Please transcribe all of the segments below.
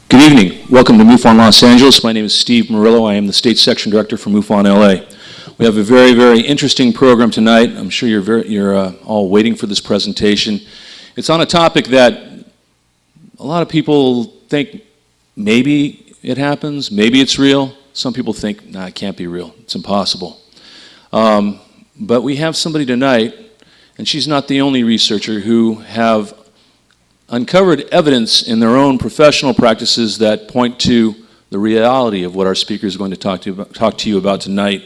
Good evening. Welcome to MUFON Los Angeles. My name is Steve Murillo. I am the State Section Director for MUFON LA. We have a very, very interesting program tonight. I'm sure you're all waiting for this presentation. It's on a topic that a lot of people think maybe it happens, maybe it's real. Some people think, nah, it can't be real. It's impossible. But we have somebody tonight, and she's not the only researcher who have uncovered evidence in their own professional practices that point to the reality of what our speaker is going to talk to you about tonight.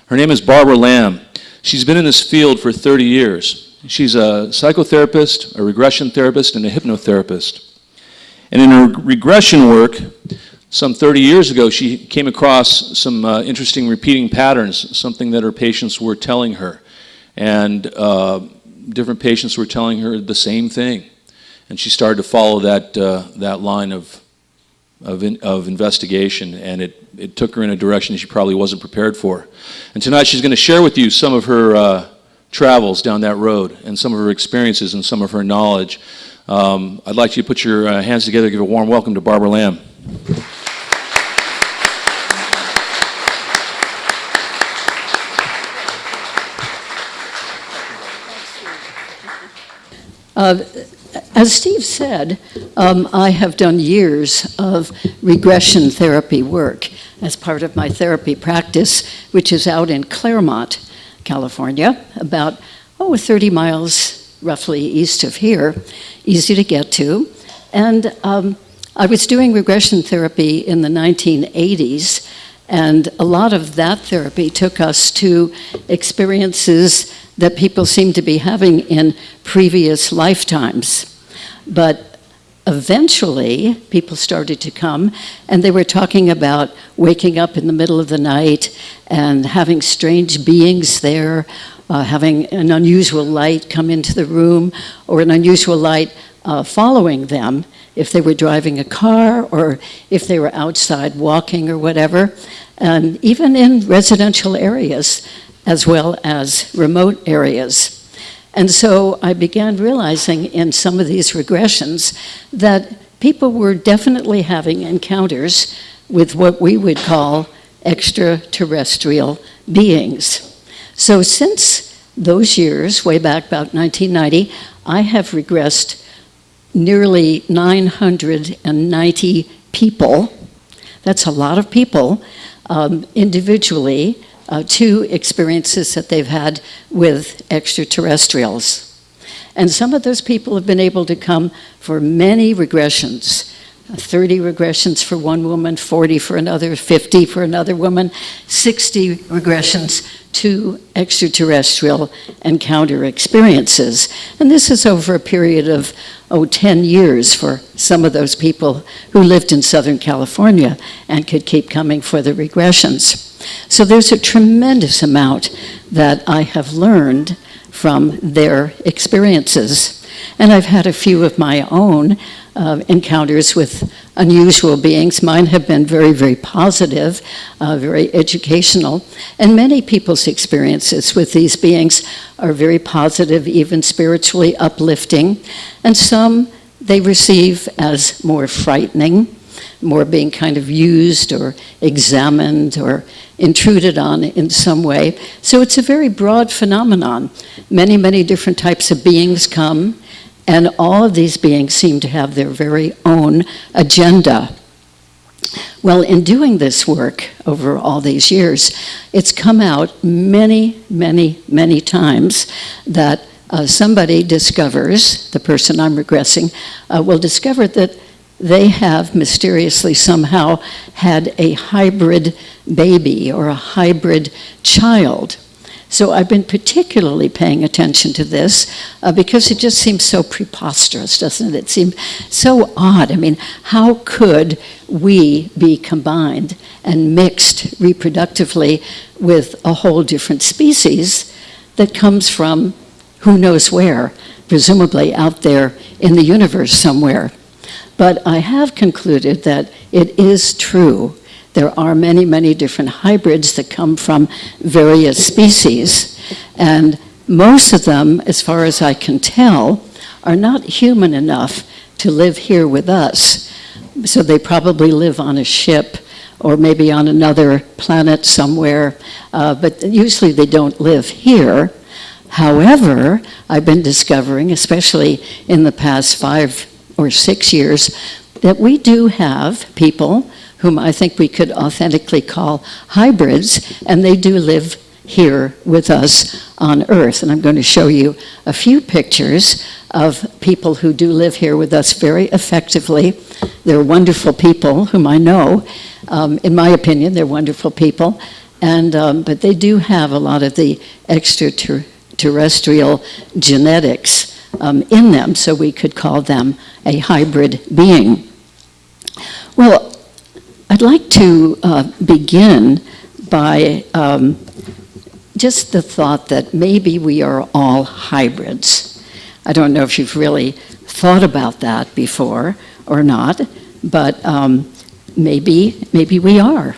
Her name is Barbara Lamb. She's been in this field for 30 years. She's a psychotherapist, a regression therapist, and a hypnotherapist. And in her regression work, some 30 years ago, she came across some interesting repeating patterns, something that her patients were telling her. And different patients were telling her the same thing. And she started to follow that line of investigation, and it took her in a direction she probably wasn't prepared for. And tonight she's going to share with you some of her travels down that road, and some of her experiences, and some of her knowledge. I'd like you to put your hands together, give a warm welcome to Barbara Lamb. As Steve said, I have done years of regression therapy work as part of my therapy practice, which is out in Claremont, California, about 30 miles roughly east of here, easy to get to. And I was doing regression therapy in the 1980s, and a lot of that therapy took us to experiences that people seem to be having in previous lifetimes. But eventually, people started to come, and they were talking about waking up in the middle of the night and having strange beings there, having an unusual light come into the room, or an unusual light following them if they were driving a car or if they were outside walking or whatever, and even in residential areas as well as remote areas. And so I began realizing in some of these regressions that people were definitely having encounters with what we would call extraterrestrial beings. So since those years, way back about 1990, I have regressed nearly 990 people. That's a lot of people individually, to experiences that they've had with extraterrestrials. And some of those people have been able to come for many regressions, 30 regressions for one woman, 40 for another, 50 for another woman, 60 regressions to extraterrestrial encounter experiences. And this is over a period of 10 years for some of those people who lived in Southern California and could keep coming for the regressions. So there's a tremendous amount that I have learned from their experiences. And I've had a few of my own encounters with unusual beings. Mine have been very, very positive, very educational. And many people's experiences with these beings are very positive, even spiritually uplifting. And some they receive as more frightening, more being kind of used or examined or intruded on in some way. So it's a very broad phenomenon. Many, many different types of beings come, and all of these beings seem to have their very own agenda. Well, in doing this work over all these years, it's come out many, many, many times that somebody discovers, the person I'm regressing, will discover that they have mysteriously somehow had a hybrid baby or a hybrid child. So I've been particularly paying attention to this because it just seems so preposterous, doesn't it? It seems so odd. I mean, how could we be combined and mixed reproductively with a whole different species that comes from who knows where, presumably out there in the universe somewhere? But I have concluded that it is true. There are many, many different hybrids that come from various species, and most of them, as far as I can tell, are not human enough to live here with us. So they probably live on a ship or maybe on another planet somewhere, but usually they don't live here. However, I've been discovering, especially in the past 5 or 6 years, that we do have people whom I think we could authentically call hybrids, and they do live here with us on Earth. And I'm going to show you a few pictures of people who do live here with us very effectively. They're wonderful people whom I know. In my opinion, they're wonderful people. And, but they do have a lot of the extraterrestrial genetics in them, so we could call them a hybrid being. Well, I'd like to begin by just the thought that maybe we are all hybrids. I don't know if you've really thought about that before or not, but maybe we are.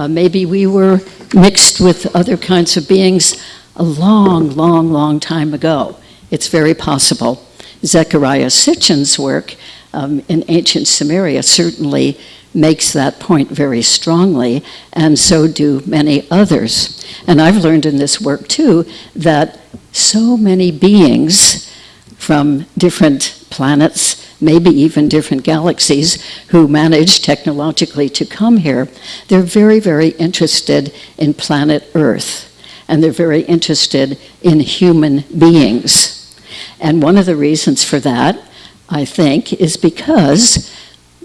Maybe we were mixed with other kinds of beings a long time ago. It's very possible. Zecharia Sitchin's work in ancient Sumeria certainly makes that point very strongly, and so do many others. And I've learned in this work too that so many beings from different planets, maybe even different galaxies, who manage technologically to come here, they're very interested in planet Earth, and they're very interested in human beings. And one of the reasons for that, I think, is because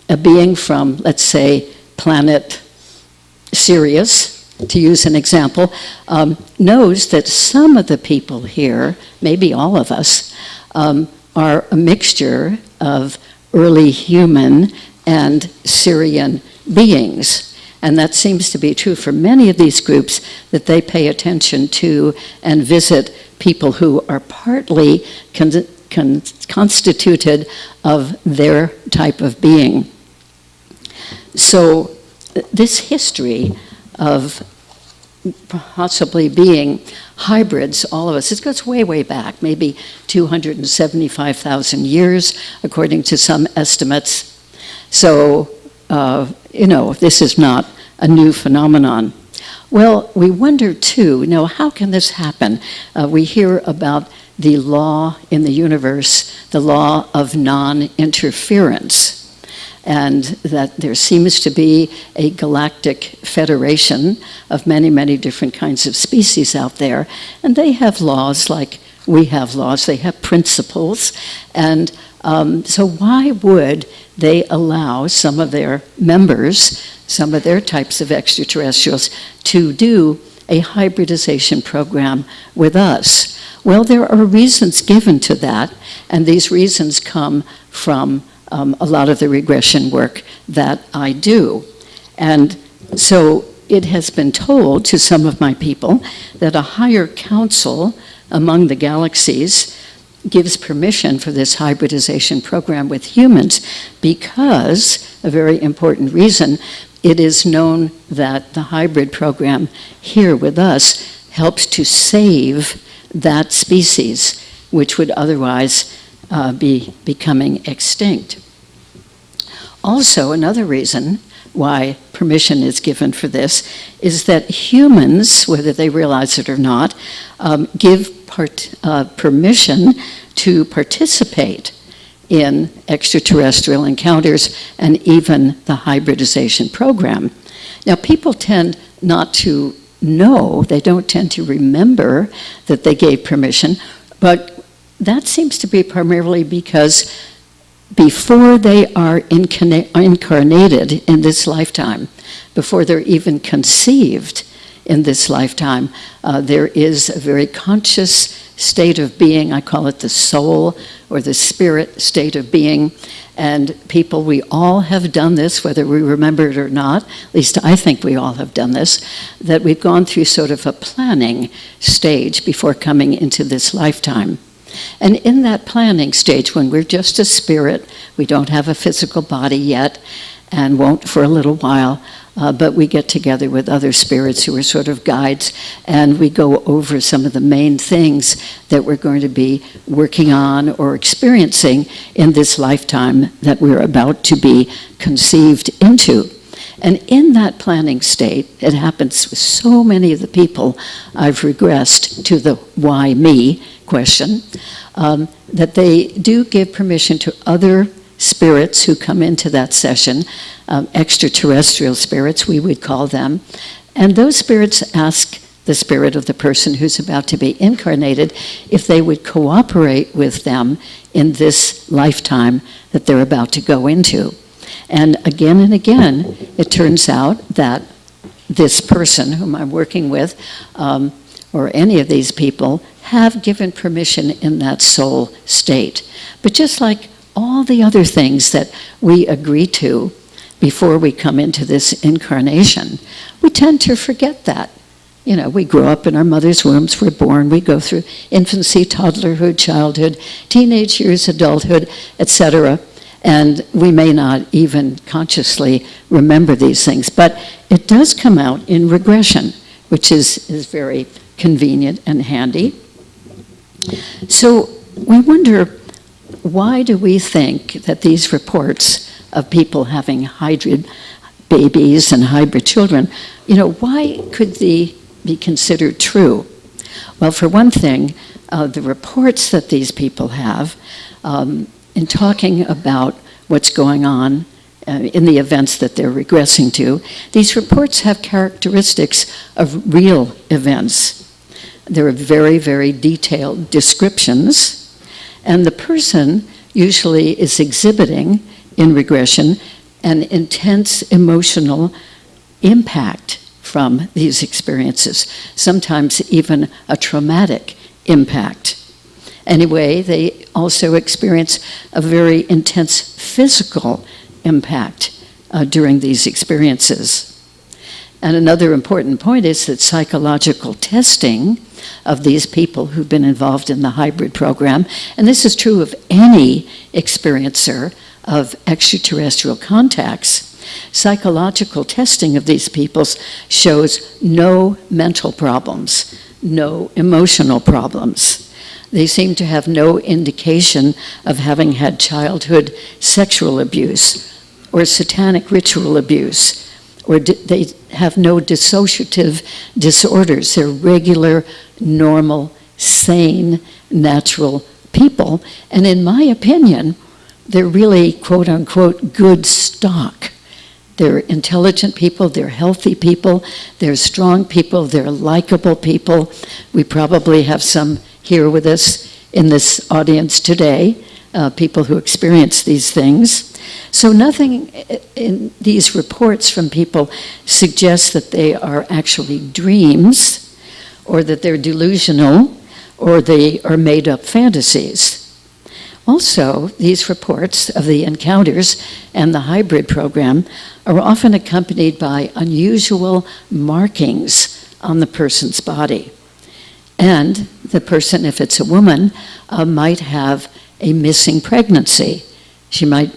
a being from, let's say, planet Sirius, to use an example, knows that some of the people here, maybe all of us, are a mixture of early human and Sirian beings. And that seems to be true for many of these groups, that they pay attention to and visit people who are partly constituted of their type of being. So this history of possibly being hybrids, all of us, it goes way back, maybe 275,000 years, according to some estimates. So, this is not a new phenomenon. Well, we wonder too, how can this happen? We hear about the law in the universe, the law of non-interference, and that there seems to be a galactic federation of many different kinds of species out there, and they have laws like we have laws, they have principles, and so why would they allow some of their members, some of their types of extraterrestrials, to do a hybridization program with us? Well, there are reasons given to that, and these reasons come from a lot of the regression work that I do. And so it has been told to some of my people that a higher council among the galaxies gives permission for this hybridization program with humans because, a very important reason, it is known that the hybrid program here with us helps to save that species, which would otherwise be becoming extinct. Also, another reason why permission is given for this is that humans, whether they realize it or not, give permission to participate in extraterrestrial encounters and even the hybridization program. Now, people tend not to know, they don't tend to remember that they gave permission, but that seems to be primarily because before they are incarnated in this lifetime, before they're even conceived in this lifetime, there is a very conscious state of being. I call it the soul or the spirit state of being. And people, we all have done this, whether we remember it or not, at least I think we all have done this, that we've gone through sort of a planning stage before coming into this lifetime. And in that planning stage, when we're just a spirit, we don't have a physical body yet, and won't for a little while, but we get together with other spirits who are sort of guides, and we go over some of the main things that we're going to be working on or experiencing in this lifetime that we're about to be conceived into. And in that planning state, it happens with so many of the people I've regressed to the why me question, that they do give permission to other spirits who come into that session, extraterrestrial spirits, we would call them. And those spirits ask the spirit of the person who's about to be incarnated if they would cooperate with them in this lifetime that they're about to go into. And again, it turns out that this person whom I'm working with, or any of these people, have given permission in that soul state. But just like all the other things that we agree to before we come into this incarnation, we tend to forget that. You know, we grow up in our mother's wombs, we're born, we go through infancy, toddlerhood, childhood, teenage years, adulthood, etc. And we may not even consciously remember these things. But it does come out in regression, which is very convenient and handy. So we wonder, why do we think that these reports of people having hybrid babies and hybrid children, why could they be considered true? Well, for one thing, the reports that these people have in talking about what's going on in the events that they're regressing to, these reports have characteristics of real events. There are very, very detailed descriptions, and the person usually is exhibiting in regression an intense emotional impact from these experiences, sometimes even a traumatic impact. Anyway, they also experience a very intense physical impact during these experiences. And another important point is that psychological testing of these people who've been involved in the hybrid program, and this is true of any experiencer of extraterrestrial contacts, psychological testing of these people shows no mental problems, no emotional problems. They seem to have no indication of having had childhood sexual abuse or satanic ritual abuse, or they have no dissociative disorders. They're regular, normal, sane, natural people. And in my opinion, they're really, quote unquote, good stock. They're intelligent people, they're healthy people, they're strong people, they're likable people. We probably have some here with us in this audience today, people who experience these things. So nothing in these reports from people suggests that they are actually dreams, or that they're delusional, or they are made-up fantasies. Also, these reports of the encounters and the hybrid program are often accompanied by unusual markings on the person's body. And the person, if it's a woman, might have a missing pregnancy. She might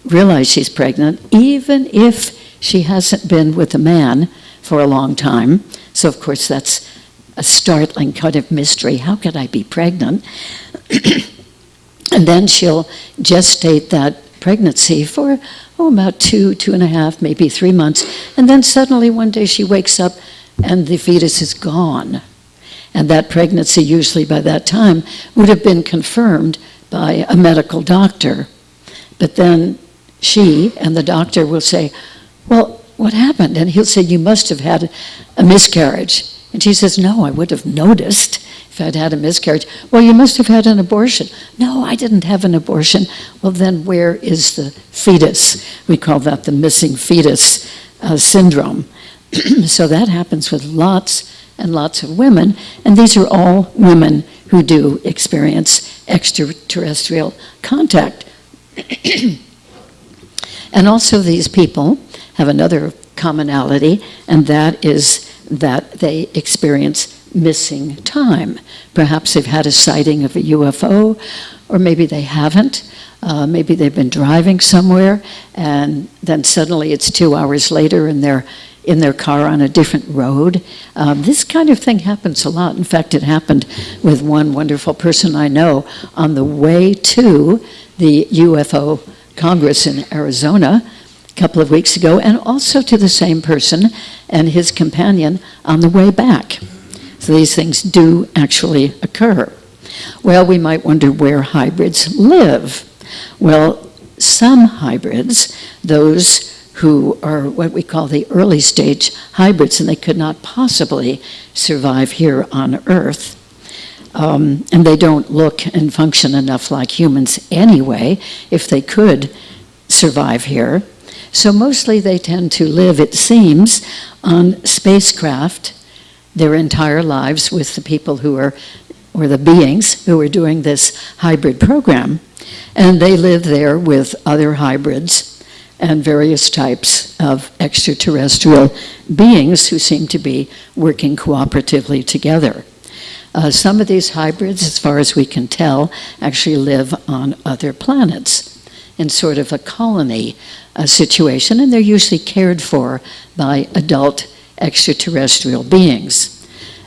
realize she's pregnant, even if she hasn't been with a man for a long time. So, of course, that's a startling kind of mystery. How could I be pregnant? And then she'll gestate that pregnancy for, about 2.5, maybe 3 months. And then suddenly one day she wakes up and the fetus is gone. And that pregnancy, usually by that time, would have been confirmed by a medical doctor. But then she and the doctor will say, well, what happened? And he'll say, you must have had a miscarriage. And she says, no, I would have noticed if I'd had a miscarriage. Well, you must have had an abortion. No, I didn't have an abortion. Well, then where is the fetus? We call that the missing fetus syndrome. So that happens with lots and lots of women, and these are all women who do experience extraterrestrial contact. And also these people have another commonality, and that is that they experience missing time. Perhaps they've had a sighting of a UFO, or maybe they haven't. Maybe they've been driving somewhere, and then suddenly it's 2 hours later and they're in their car on a different road. This kind of thing happens a lot. In fact, it happened with one wonderful person I know on the way to the UFO Congress in Arizona a couple of weeks ago, and also to the same person and his companion on the way back. So these things do actually occur. Well, we might wonder where hybrids live. Well, some hybrids, those who are what we call the early stage hybrids, and they could not possibly survive here on Earth. And they don't look and function enough like humans anyway, if they could survive here. So mostly they tend to live, it seems, on spacecraft their entire lives with the people who are, or the beings who are doing this hybrid program. And they live there with other hybrids and various types of extraterrestrial beings who seem to be working cooperatively together. Some of these hybrids, as far as we can tell, actually live on other planets in sort of a colony situation, and they're usually cared for by adult extraterrestrial beings.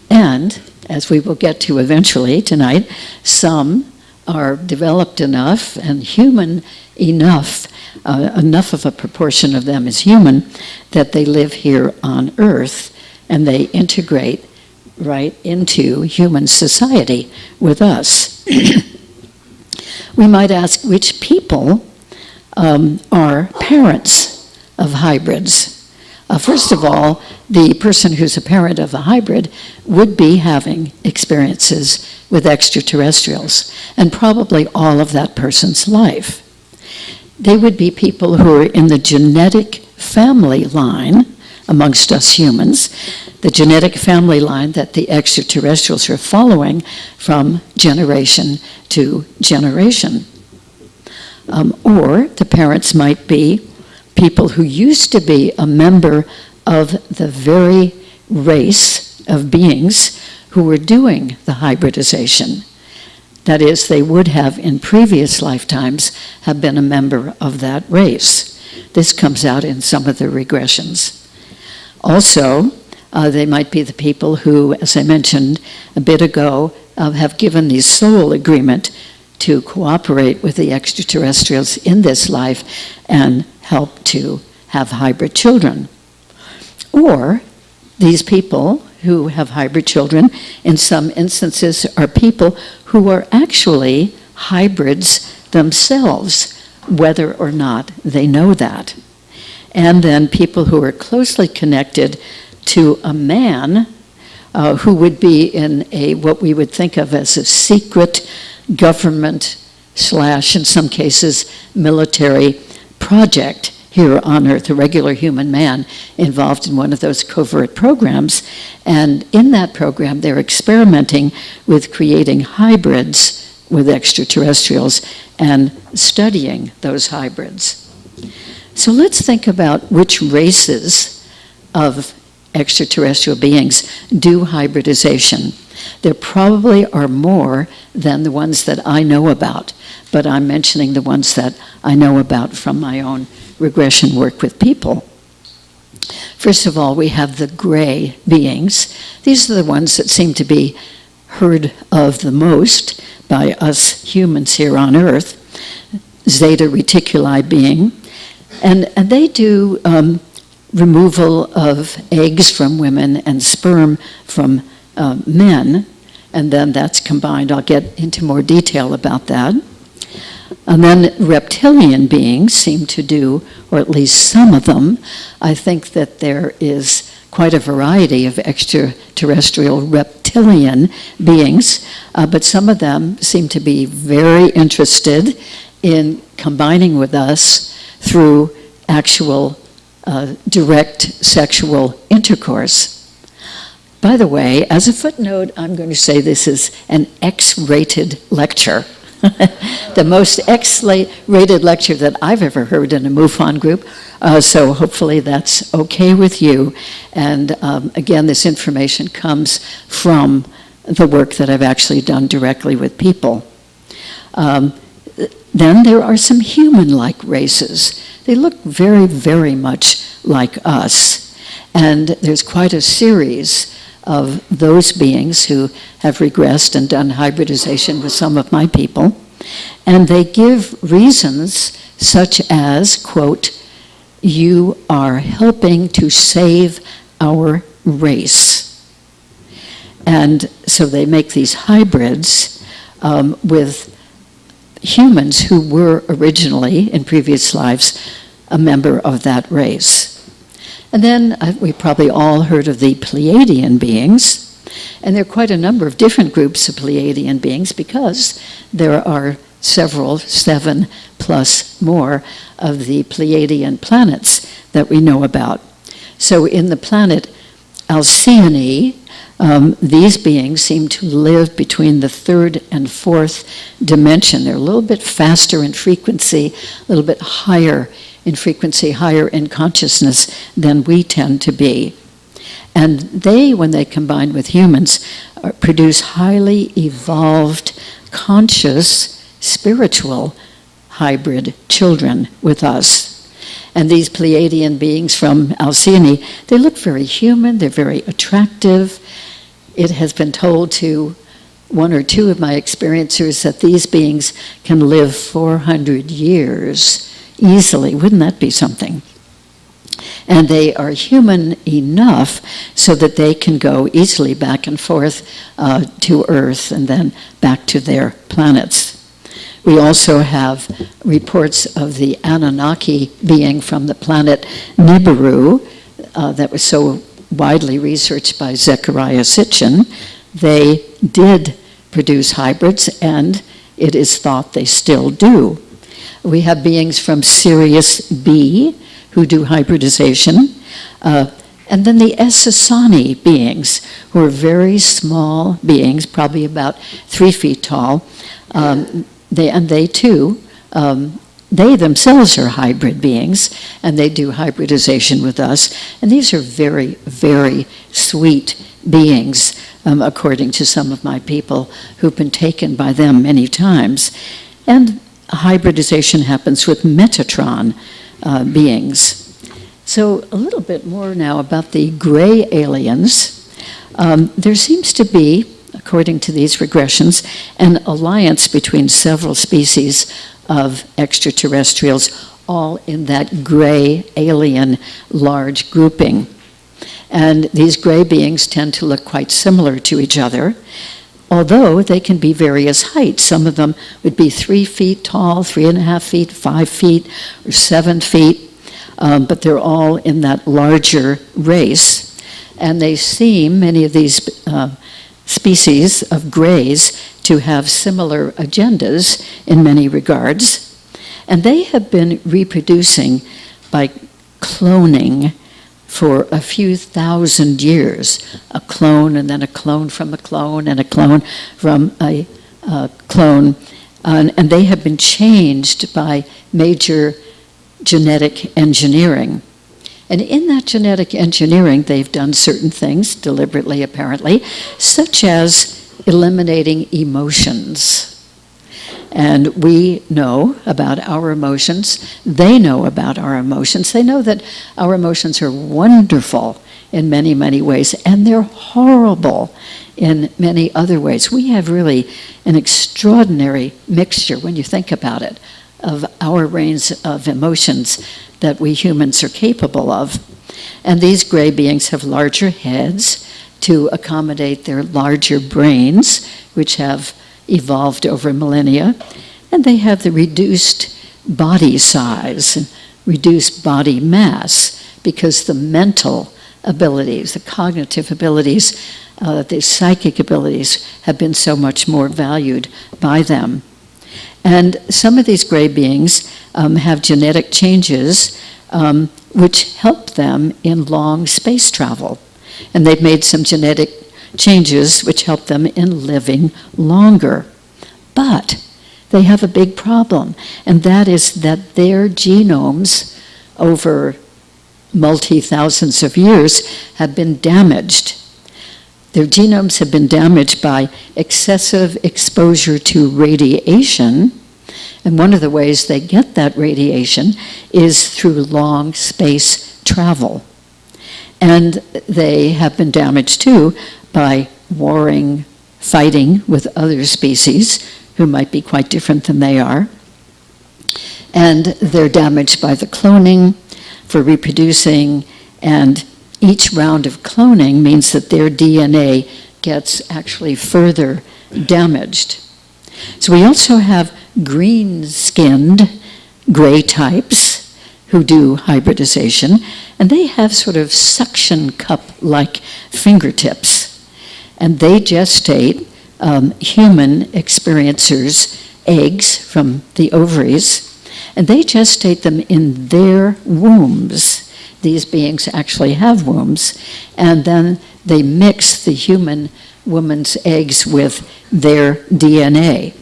And, as we will get to eventually tonight, some are developed enough and human enough, enough of a proportion of them is human, that they live here on Earth and they integrate right into human society with us. We might ask which people are parents of hybrids. First of all, the person who's a parent of a hybrid would be having experiences with extraterrestrials, and probably all of that person's life. They would be people who are in the genetic family line amongst us humans, the genetic family line that the extraterrestrials are following from generation to generation. Or the parents might be people who used to be a member of the very race of beings who were doing the hybridization. That is, they would have in previous lifetimes have been a member of that race. This comes out in some of the regressions. Also, they might be the people who, as I mentioned a bit ago, have given the soul agreement to cooperate with the extraterrestrials in this life and help to have hybrid children. Or these people who have hybrid children, in some instances, are people who are actually hybrids themselves, whether or not they know that. And then people who are closely connected to a man who would be in a what we would think of as a secret government / in some cases military project here on Earth, a regular human man involved in one of those covert programs. And in that program, they're experimenting with creating hybrids with extraterrestrials and studying those hybrids. So let's think about which races of extraterrestrial beings do hybridization. There probably are more than the ones that I know about, but I'm mentioning the ones that I know about from my own regression work with people. First of all, we have the gray beings. These are the ones that seem to be heard of the most by us humans here on Earth, Zeta Reticuli being. And they do removal of eggs from women and sperm from men, and then that's combined. I'll get into more detail about that. And then reptilian beings seem to do, or at least some of them. I think that there is quite a variety of extraterrestrial reptilian beings, but some of them seem to be very interested in combining with us through actual direct sexual intercourse. By the way, as a footnote, I'm going to say this is an X-rated lecture. The most X-rated lecture that I've ever heard in a MUFON group, so hopefully that's okay with you. And again, this information comes from the work that I've actually done directly with people. Then there are some human-like races. They look very, very much like us. And there's quite a series of those beings who have regressed and done hybridization with some of my people. And they give reasons such as, quote, "You are helping to save our race." And so they make these hybrids with humans who were originally, in previous lives, a member of that race. And then we probably all heard of the Pleiadian beings. And there are quite a number of different groups of Pleiadian beings because there are several, 7 plus more, of the Pleiadian planets that we know about. So in the planet Alcyone, these beings seem to live between the 3rd and 4th dimension. They're a little bit faster in frequency, a little bit higher in frequency, higher in consciousness than we tend to be. And they, when they combine with humans, produce highly evolved, conscious, spiritual hybrid children with us. And these Pleiadian beings from Alcyone, they look very human, they're very attractive. It has been told to 1 or 2 of my experiencers that these beings can live 400 years easily. Wouldn't that be something? And they are human enough so that they can go easily back and forth to Earth and then back to their planets. We also have reports of the Anunnaki being from the planet Nibiru that was so widely researched by Zecharia Sitchin. They did produce hybrids, and it is thought they still do. We have beings from Sirius B who do hybridization. And then the Essassani beings, who are very small beings, probably about 3 feet tall. They too, they themselves are hybrid beings, and they do hybridization with us. And these are very, very sweet beings, according to some of my people who've been taken by them many times. And hybridization happens with Metatron beings. So a little bit more now about the gray aliens. There seems to be, according to these regressions, an alliance between several species of extraterrestrials, all in that gray alien large grouping. And these gray beings tend to look quite similar to each other, although they can be various heights. Some of them would be 3 feet tall, 3.5 feet, 5 feet, or 7 feet, but they're all in that larger race. And they seem, many of these species of grays, to have similar agendas in many regards. And they have been reproducing by cloning for a few thousand years. A clone, and then a clone from a clone, and a clone from a clone. And they have been changed by major genetic engineering. And in that genetic engineering, they've done certain things, deliberately apparently, such as eliminating emotions. And we know about our emotions. They know about our emotions. They know that our emotions are wonderful in many, many ways, and they're horrible in many other ways. We have really an extraordinary mixture, when you think about it, of our range of emotions that we humans are capable of. And these gray beings have larger heads to accommodate their larger brains, which have evolved over millennia. And they have the reduced body size and reduced body mass, because the mental abilities, the cognitive abilities, the psychic abilities have been so much more valued by them. And some of these gray beings have genetic changes which help them in long space travel. And they've made some genetic changes which help them in living longer. But they have a big problem, and that is that their genomes over multi-thousands of years have been damaged. Their genomes have been damaged by excessive exposure to radiation, and one of the ways they get that radiation is through long space travel. And they have been damaged too by warring, fighting with other species who might be quite different than they are. And they're damaged by the cloning for reproducing, and each round of cloning means that their DNA gets actually further damaged. So we also have green-skinned gray types who do hybridization, and they have sort of suction cup-like fingertips, and they gestate human experiencers' eggs from the ovaries, and they gestate them in their wombs. These beings actually have wombs, and then they mix the human woman's eggs with their DNA.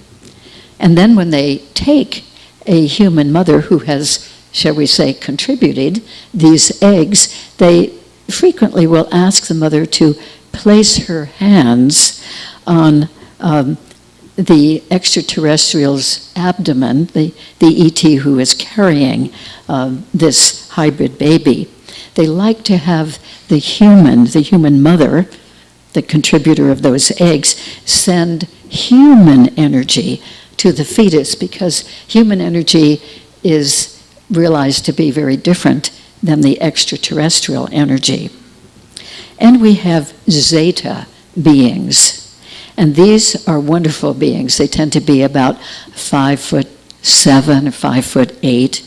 And then when they take a human mother who has, shall we say, contributed these eggs, they frequently will ask the mother to place her hands on the extraterrestrial's abdomen, the ET who is carrying this hybrid baby. They like to have the human mother, the contributor of those eggs, send human energy to the fetus, because human energy is realized to be very different than the extraterrestrial energy. And we have Zeta beings. And these are wonderful beings. They tend to be about 5'7" or 5'8".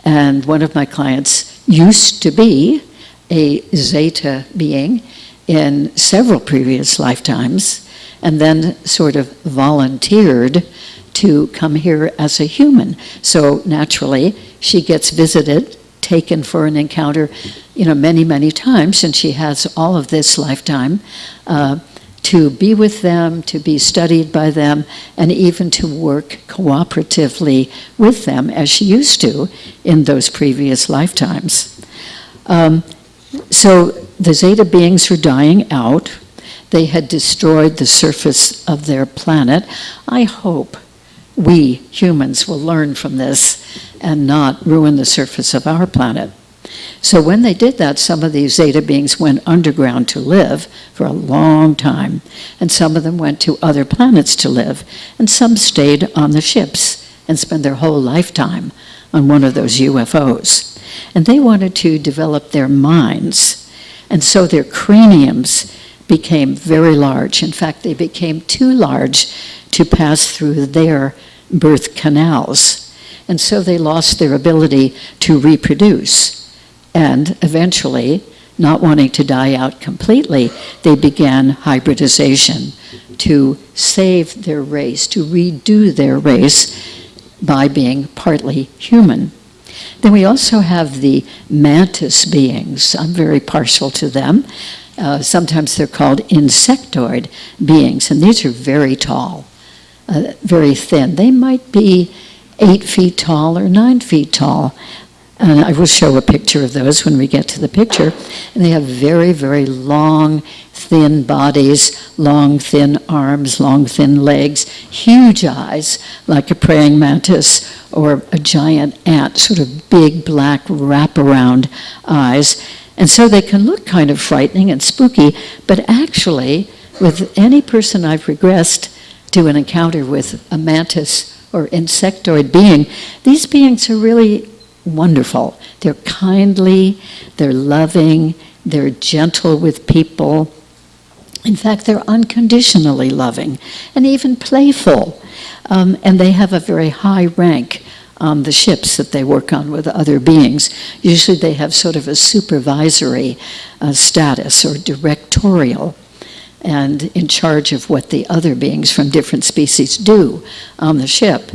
And one of my clients used to be a Zeta being in several previous lifetimes, and then sort of volunteered to come here as a human. So naturally, she gets visited, taken for an encounter, many, many times, and she has all of this lifetime to be with them, to be studied by them, and even to work cooperatively with them as she used to in those previous lifetimes. So the Zeta beings are dying out. They had destroyed the surface of their planet. I hope we humans will learn from this and not ruin the surface of our planet. So when they did that, some of these Zeta beings went underground to live for a long time, and some of them went to other planets to live, and some stayed on the ships and spent their whole lifetime on one of those UFOs. And they wanted to develop their minds, and so their craniums became very large. In fact, they became too large to pass through their birth canals, and so they lost their ability to reproduce. And eventually, not wanting to die out completely, they began hybridization to save their race, to redo their race by being partly human. Then we also have the mantis beings. I'm very partial to them. Sometimes they're called insectoid beings, and these are very tall, very thin. They might be 8 feet tall or 9 feet tall. And I will show a picture of those when we get to the picture. And they have very, very long, thin bodies, long, thin arms, long, thin legs, huge eyes, like a praying mantis or a giant ant, sort of big, black, wraparound eyes. And so they can look kind of frightening and spooky, but actually, with any person I've regressed to an encounter with a mantis or insectoid being, these beings are really wonderful. They're kindly, they're loving, they're gentle with people. In fact, they're unconditionally loving and even playful. And they have a very high rank on the ships that they work on with other beings. Usually they have sort of a supervisory status or directorial, and in charge of what the other beings from different species do on the ship.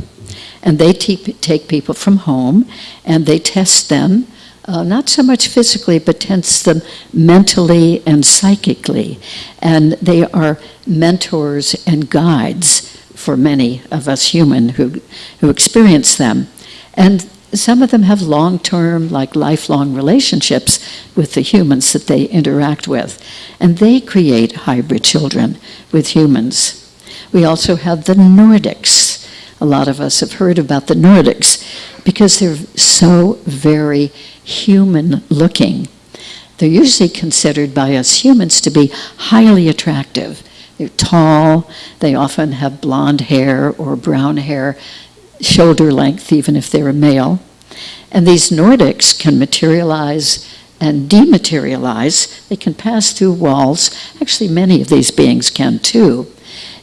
And they take people from home, and they test them, not so much physically, but test them mentally and psychically. And they are mentors and guides for many of us human who experience them. And some of them have long-term, like lifelong relationships with the humans that they interact with. And they create hybrid children with humans. We also have the Nordics. A lot of us have heard about the Nordics because they're so very human-looking. They're usually considered by us humans to be highly attractive. They're tall, they often have blonde hair or brown hair, shoulder length, even if they're a male. And these Nordics can materialize and dematerialize. They can pass through walls. Actually, many of these beings can too.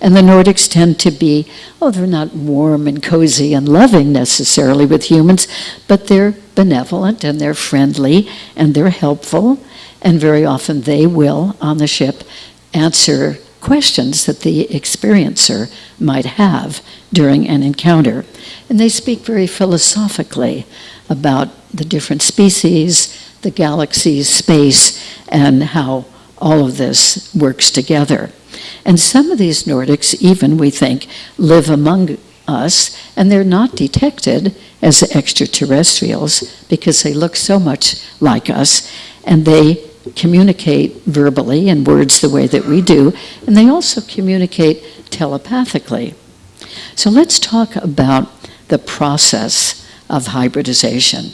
And the Nordics tend to be, they're not warm and cozy and loving necessarily with humans, but they're benevolent and they're friendly and they're helpful. And very often they will, on the ship, answer questions that the experiencer might have during an encounter. And they speak very philosophically about the different species, the galaxies, space, and how all of this works together. And some of these Nordics, even we think, live among us, and they're not detected as extraterrestrials because they look so much like us, and they communicate verbally in words the way that we do, and they also communicate telepathically. So let's talk about the process of hybridization.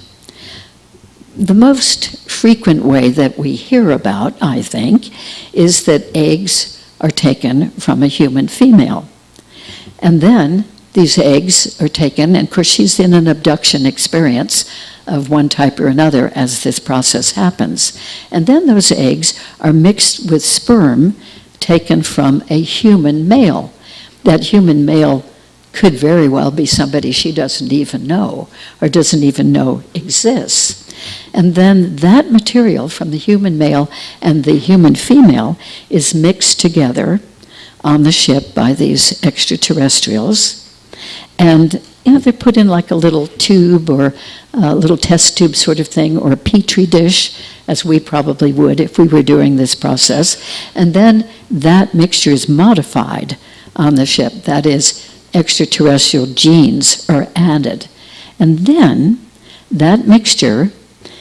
The most frequent way that we hear about, I think, is that eggs are taken from a human female. And then these eggs are taken, and of course she's in an abduction experience of one type or another as this process happens. And then those eggs are mixed with sperm taken from a human male. That human male could very well be somebody she doesn't even know or doesn't even know exists. And then that material from the human male and the human female is mixed together on the ship by these extraterrestrials. And they're put in like a little tube or a little test tube sort of thing, or a petri dish, as we probably would if we were doing this process. And then that mixture is modified on the ship. That is, extraterrestrial genes are added. And then that mixture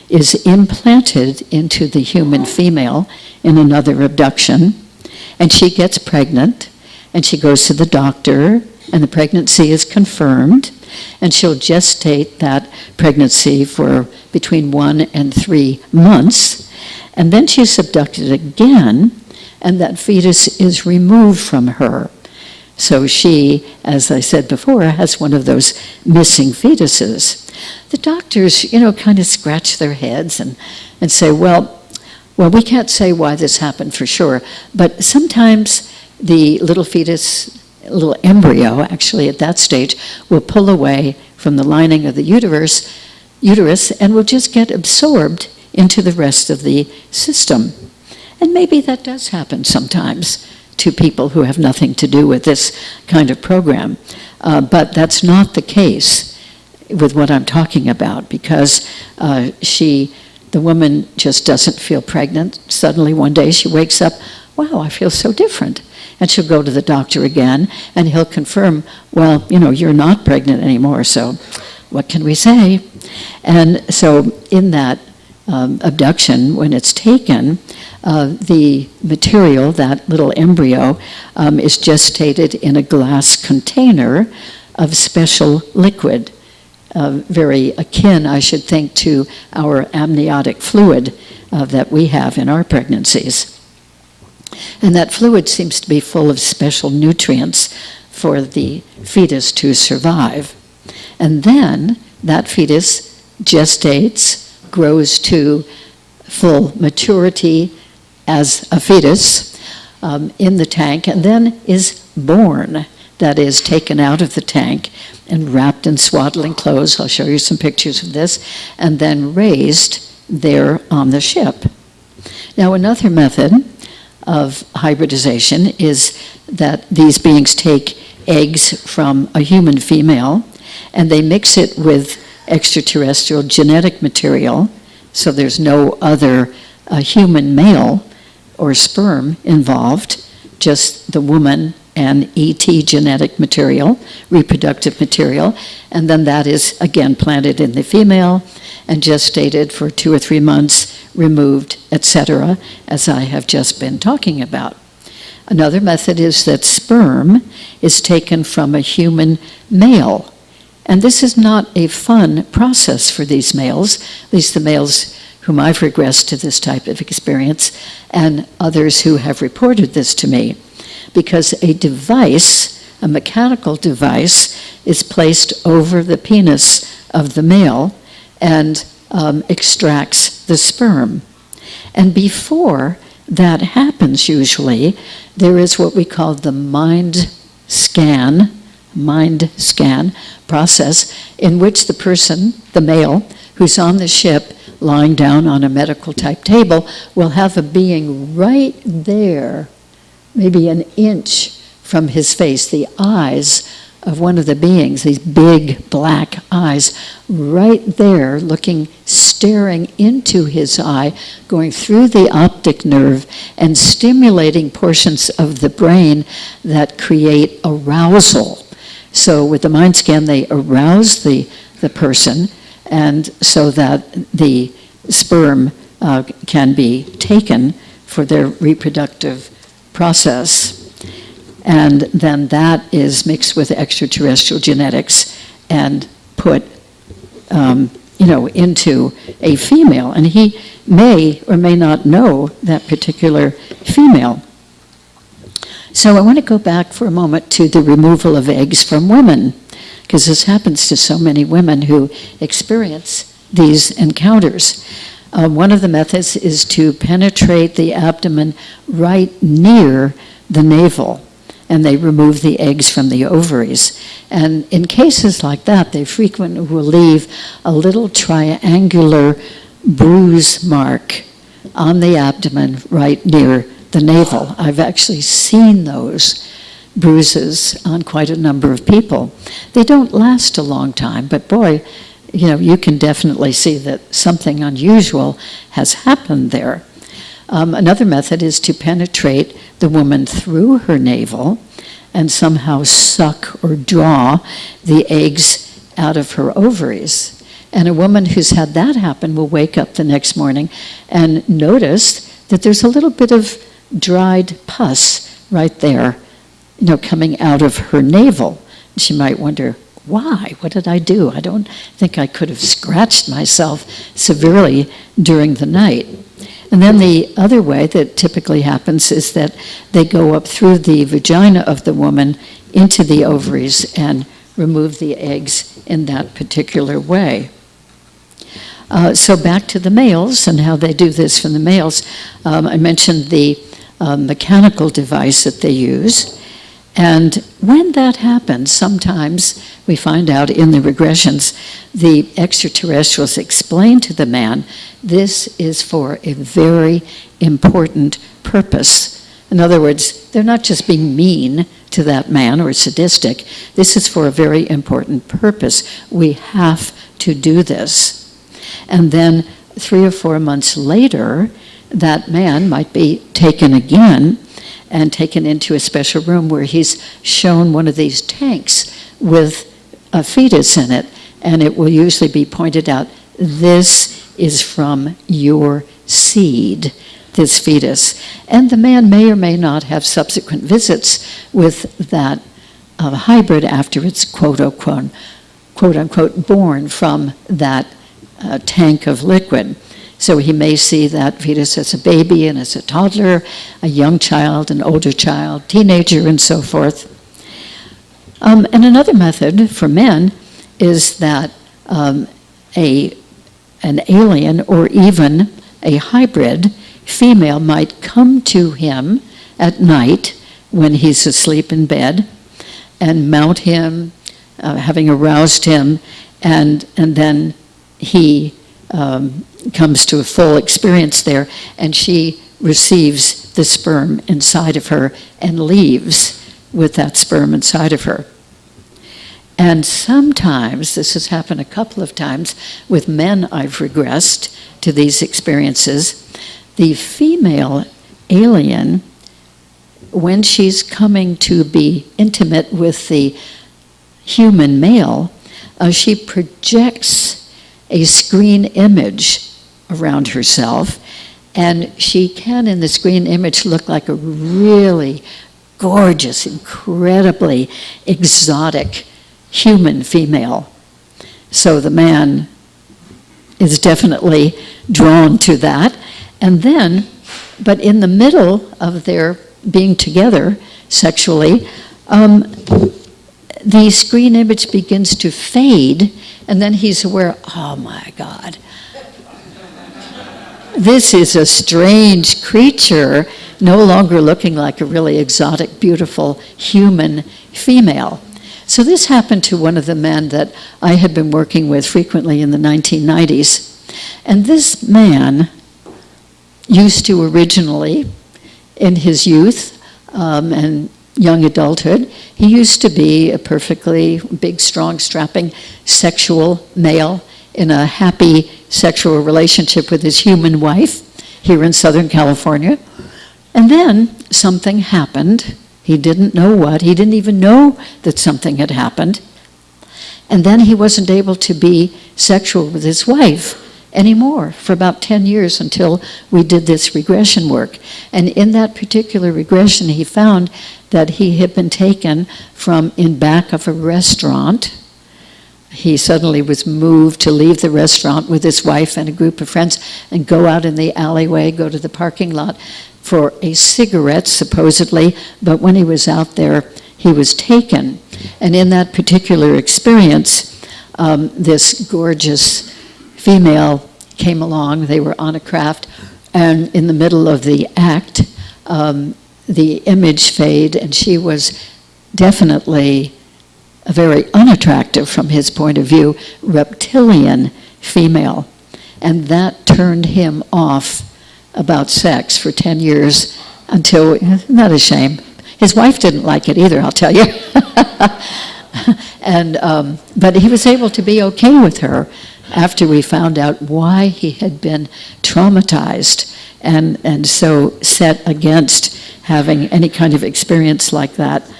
is implanted into the human female in another abduction, and she gets pregnant, and she goes to the doctor, and the pregnancy is confirmed, and she'll gestate that pregnancy for between 1 and 3 months, and then she's abducted again, and that fetus is removed from her. So she, as I said before, has one of those missing fetuses. The doctors, kind of scratch their heads and say, well, we can't say why this happened for sure, but sometimes the little fetus, little embryo, actually at that stage, will pull away from the lining of the uterus and will just get absorbed into the rest of the system. And maybe that does happen sometimes to people who have nothing to do with this kind of program. But that's not the case with what I'm talking about, because the woman just doesn't feel pregnant. Suddenly one day she wakes up, wow, I feel so different. And she'll go to the doctor again, and he'll confirm, well, you're not pregnant anymore, so what can we say? And so in that abduction, when it's taken, the material, that little embryo, is gestated in a glass container of special liquid, very akin, I should think, to our amniotic fluid that we have in our pregnancies. And that fluid seems to be full of special nutrients for the fetus to survive. And then that fetus gestates, grows to full maturity as a fetus in the tank, and then is born. That is, taken out of the tank and wrapped in swaddling clothes. I'll show you some pictures of this, and then raised there on the ship. Now, another method of hybridization is that these beings take eggs from a human female and they mix it with extraterrestrial genetic material, so there's no other human male or sperm involved, just the woman and ET genetic material, reproductive material, and then that is again planted in the female and gestated for 2 or 3 months, removed, etc., as I have just been talking about. Another method is that sperm is taken from a human male. And this is not a fun process for these males, at least the males whom I've regressed to this type of experience, and others who have reported this to me, because a device, a mechanical device, is placed over the penis of the male and extracts the sperm. And before that happens, usually, there is what we call the mind scan process, in which the person, the male, who's on the ship, lying down on a medical type table, will have a being right there, maybe an inch from his face, the eyes of one of the beings, these big black eyes, right there, staring into his eye, going through the optic nerve and stimulating portions of the brain that create arousal. So with the mind scan, they arouse the person, and so that the sperm can be taken for their reproductive process. And then that is mixed with extraterrestrial genetics and put into a female. And he may or may not know that particular female. So I want to go back for a moment to the removal of eggs from women, because this happens to so many women who experience these encounters. One of the methods is to penetrate the abdomen right near the navel, and they remove the eggs from the ovaries. And in cases like that, they frequently will leave a little triangular bruise mark on the abdomen right near the navel. I've actually seen those bruises on quite a number of people. They don't last a long time, but boy, you can definitely see that something unusual has happened there. Another method is to penetrate the woman through her navel and somehow suck or draw the eggs out of her ovaries. And a woman who's had that happen will wake up the next morning and notice that there's a little bit of dried pus right there, coming out of her navel. She might wonder, why? What did I do? I don't think I could have scratched myself severely during the night. And then the other way that typically happens is that they go up through the vagina of the woman into the ovaries and remove the eggs in that particular way. So back to the males and how they do this from the males. I mentioned the mechanical device that they use. And when that happens, sometimes we find out in the regressions, the extraterrestrials explain to the man, this is for a very important purpose. In other words, they're not just being mean to that man or sadistic. This is for a very important purpose. We have to do this. And then 3 or 4 months later, that man might be taken again and taken into a special room where he's shown one of these tanks with a fetus in it, and it will usually be pointed out, this is from your seed, this fetus. And the man may or may not have subsequent visits with that hybrid after it's quote unquote born from that tank of liquid. So he may see that fetus as a baby and as a toddler, a young child, an older child, teenager, and so forth. And another method for men is that an alien or even a hybrid female might come to him at night when he's asleep in bed and mount him, having aroused him, and then he comes to a full experience there, and she receives the sperm inside of her and leaves with that sperm inside of her. And sometimes, this has happened a couple of times with men I've regressed to these experiences, the female alien when she's coming to be intimate with the human male, she projects a screen image around herself, and she can, in the screen image, look like a really gorgeous, incredibly exotic human female. So the man is definitely drawn to that. And then, but in the middle of their being together sexually, the screen image begins to fade, and then he's aware, oh my God, this is a strange creature, no longer looking like a really exotic, beautiful human female. So this happened to one of the men that I had been working with frequently in the 1990s. And this man used to originally, in his youth and young adulthood, he used to be a perfectly big, strong, strapping, sexual male in a happy sexual relationship with his human wife here in Southern California. And then something happened. He didn't know what. He didn't even know that something had happened. And then he wasn't able to be sexual with his wife anymore for about 10 years until we did this regression work. And in that particular regression, he found that he had been taken from in back of a restaurant. He suddenly was moved to leave the restaurant with his wife and a group of friends and go out in the alleyway, go to the parking lot for a cigarette, supposedly, but when he was out there, he was taken. And in that particular experience, this gorgeous female came along. They were on a craft, and in the middle of the act, the image fade, and she was definitely a very unattractive, from his point of view, reptilian female. And that turned him off about sex for 10 years until, not a shame. His wife didn't like it either, I'll tell you. But he was able to be okay with her after we found out why he had been traumatized and so set against having any kind of experience like that,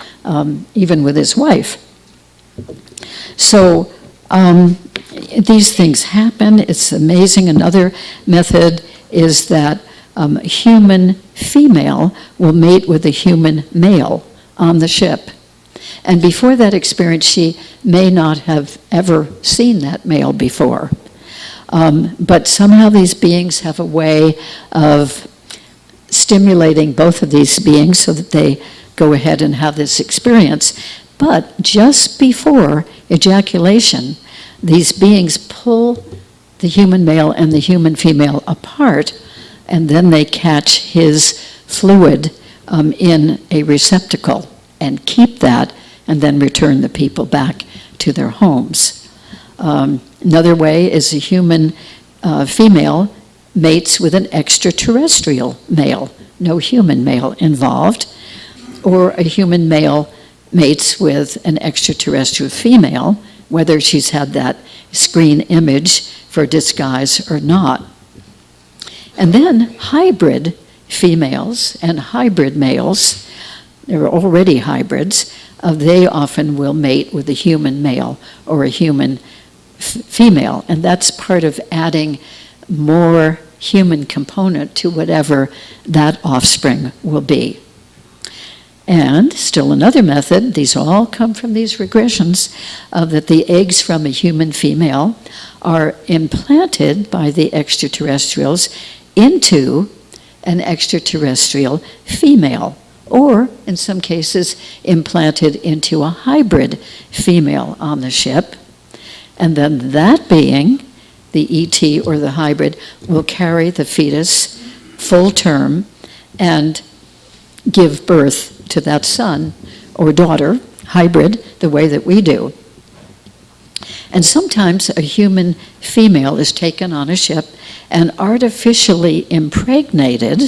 even with his wife. So these things happen. It's amazing. Another method is that a human female will mate with a human male on the ship. And before that experience, she may not have ever seen that male before. But somehow these beings have a way of stimulating both of these beings so that they go ahead and have this experience. But just before ejaculation, these beings pull the human male and the human female apart, and then they catch his fluid in a receptacle and keep that, and then return the people back to their homes. Another way is a human female mates with an extraterrestrial male, no human male involved, or a human male mates with an extraterrestrial female, whether she's had that screen image for disguise or not. And then hybrid females and hybrid males, there are already hybrids, they often will mate with a human male or a human female, and that's part of adding more human component to whatever that offspring will be. And still another method, these all come from these regressions, that the eggs from a human female are implanted by the extraterrestrials into an extraterrestrial female, or in some cases implanted into a hybrid female on the ship. And then that being, the ET or the hybrid, will carry the fetus full term and give birth to that son or daughter, hybrid, the way that we do. And sometimes a human female is taken on a ship and artificially impregnated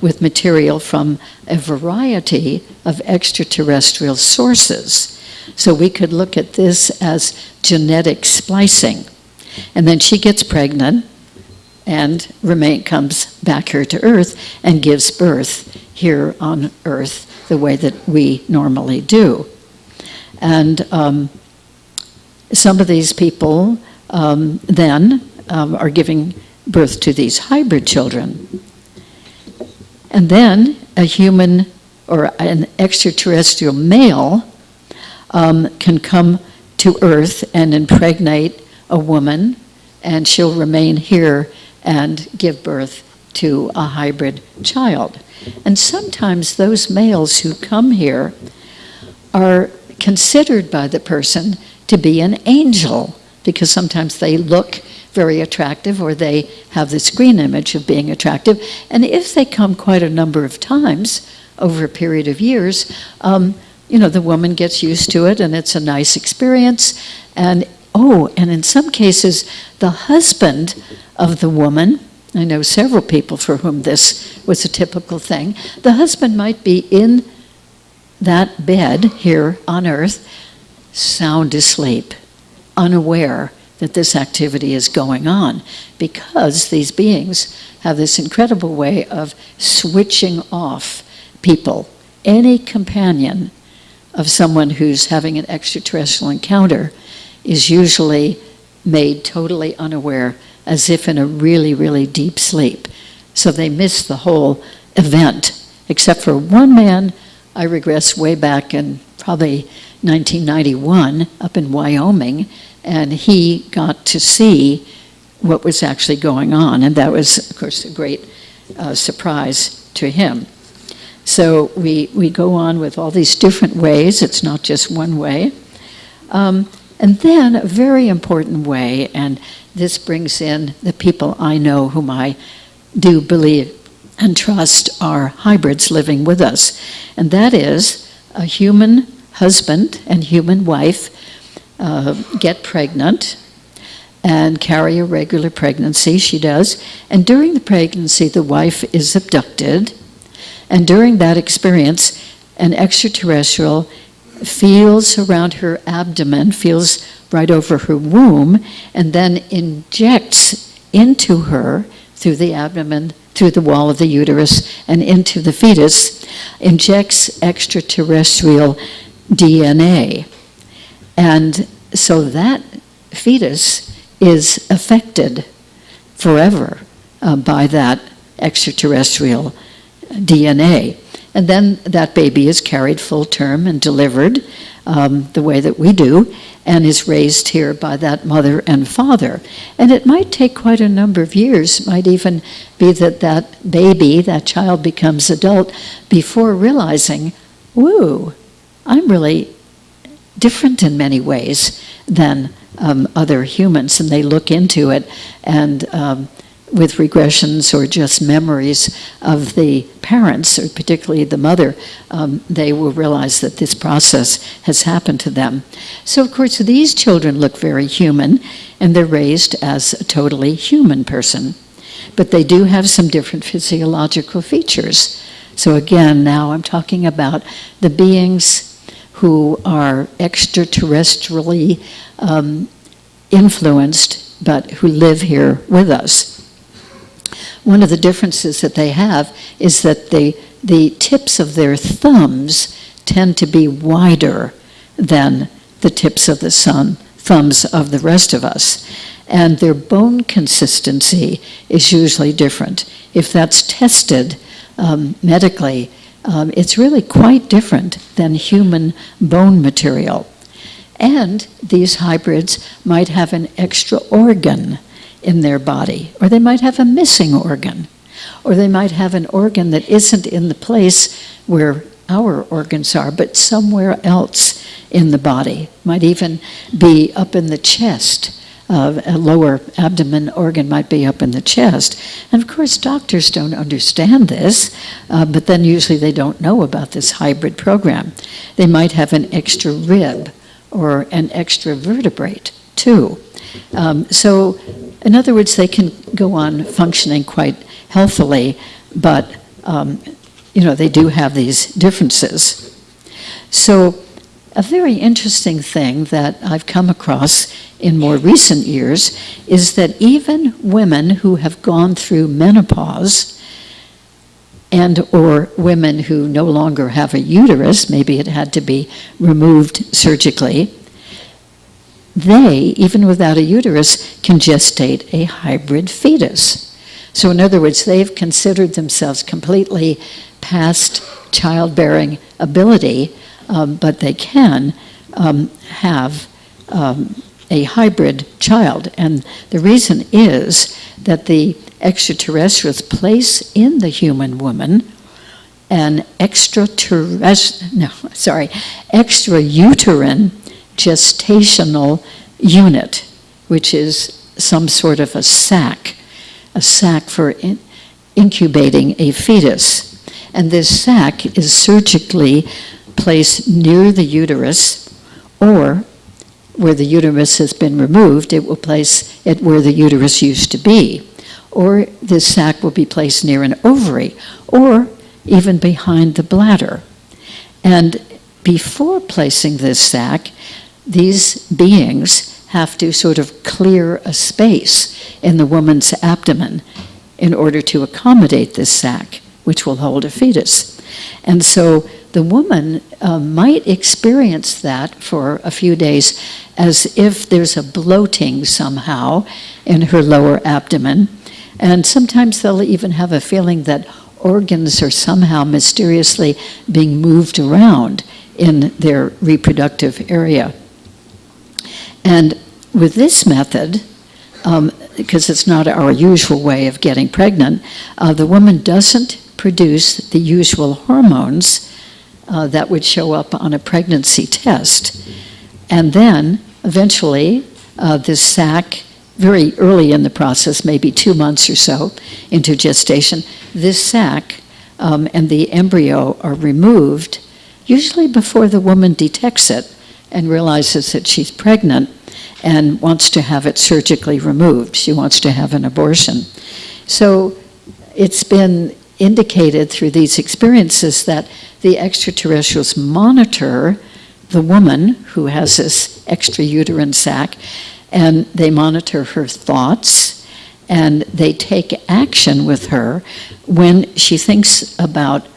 with material from a variety of extraterrestrial sources. So we could look at this as genetic splicing. And then she gets pregnant and comes back here to Earth and gives birth here on Earth the way that we normally do. And some of these people then are giving birth to these hybrid children. And then a human or an extraterrestrial male can come to Earth and impregnate a woman, and she'll remain here and give birth to a hybrid child. And sometimes those males who come here are considered by the person to be an angel, because sometimes they look very attractive or they have this green image of being attractive. And if they come quite a number of times over a period of years, the woman gets used to it and it's a nice experience. And in some cases, the husband of the woman, I know several people for whom this was a typical thing, the husband might be in that bed here on Earth, sound asleep, unaware that this activity is going on, because these beings have this incredible way of switching off people. Any companion of someone who's having an extraterrestrial encounter is usually made totally unaware, as if in a really, really deep sleep. So they miss the whole event, except for one man, I regress way back in probably 1991 up in Wyoming, and he got to see what was actually going on, and that was, of course, a great surprise to him. So we go on with all these different ways. It's not just one way. And then a very important way, and this brings in the people I know whom I do believe and trust are hybrids living with us, and that is a human husband and human wife get pregnant and carry a regular pregnancy. She does. And during the pregnancy, the wife is abducted. And during that experience, an extraterrestrial feels around her abdomen, feels right over her womb, and then injects into her through the abdomen, through the wall of the uterus, and into the fetus, injects extraterrestrial DNA. And so that fetus is affected forever by that extraterrestrial DNA. And then that baby is carried full term and delivered the way that we do, and is raised here by that mother and father. And it might take quite a number of years. It might even be that that baby, that child, becomes adult before realizing, whoa, I'm really different in many ways than other humans. And they look into it, and with regressions or just memories of the parents, or particularly the mother, they will realize that this process has happened to them. So, of course, these children look very human, and they're raised as a totally human person. But they do have some different physiological features. So again, now I'm talking about the beings who are extraterrestrially influenced, but who live here with us. One of the differences that they have is that the tips of their thumbs tend to be wider than the tips of the thumbs of the rest of us. And their bone consistency is usually different. If that's tested medically, it's really quite different than human bone material. And these hybrids might have an extra organ in their body, or they might have a missing organ, or they might have an organ that isn't in the place where our organs are, but somewhere else in the body. Might even be up in the chest. A lower abdomen organ might be up in the chest. And of course, doctors don't understand this, but then usually they don't know about this hybrid program. They might have an extra rib or an extra vertebrate too. So in other words, they can go on functioning quite healthily, but they do have these differences. So a very interesting thing that I've come across in more recent years is that even women who have gone through menopause and or women who no longer have a uterus, maybe it had to be removed surgically, they, even without a uterus, can gestate a hybrid fetus. So in other words, they've considered themselves completely past childbearing ability, but they can have a hybrid child. And the reason is that the extraterrestrials place in the human woman an extrauterine gestational unit, which is some sort of a sac for incubating a fetus. And this sac is surgically placed near the uterus, or where the uterus has been removed, it will place it where the uterus used to be. Or this sac will be placed near an ovary, or even behind the bladder. And before placing this sac, these beings have to sort of clear a space in the woman's abdomen in order to accommodate this sac, which will hold a fetus. And so the woman might experience that for a few days as if there's a bloating somehow in her lower abdomen. And sometimes they'll even have a feeling that organs are somehow mysteriously being moved around in their reproductive area. And with this method, because it's not our usual way of getting pregnant, the woman doesn't produce the usual hormones that would show up on a pregnancy test. And then, eventually, this sac, very early in the process, maybe 2 months or so into gestation, this sac and the embryo are removed, usually before the woman detects it and realizes that she's pregnant and wants to have it surgically removed. She wants to have an abortion. So it's been indicated through these experiences that the extraterrestrials monitor the woman who has this extrauterine sac, and they monitor her thoughts, and they take action with her when she thinks about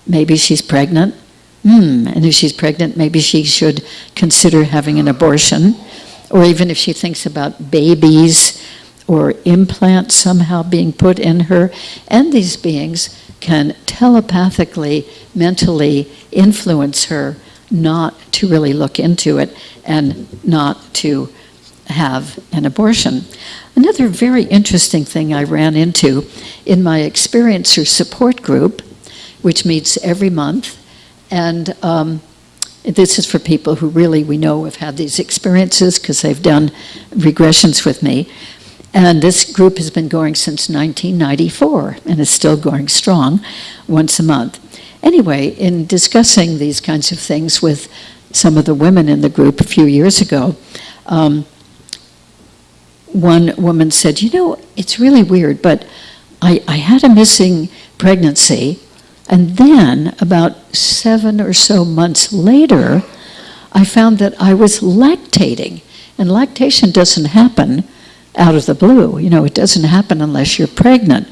maybe she's pregnant, and if she's pregnant, maybe she should consider having an abortion, or even if she thinks about babies or implants somehow being put in her. And these beings can telepathically, mentally influence her not to really look into it and not to have an abortion. Another very interesting thing I ran into in my experiencer support group, which meets every month, and this is for people who really we know have had these experiences because they've done regressions with me. And this group has been going since 1994 and is still going strong once a month. Anyway, in discussing these kinds of things with some of the women in the group a few years ago, one woman said, you know, it's really weird, but I had a missing pregnancy, and then about 7 or so months later, I found that I was lactating. And lactation doesn't happen out of the blue. You know, it doesn't happen unless you're pregnant.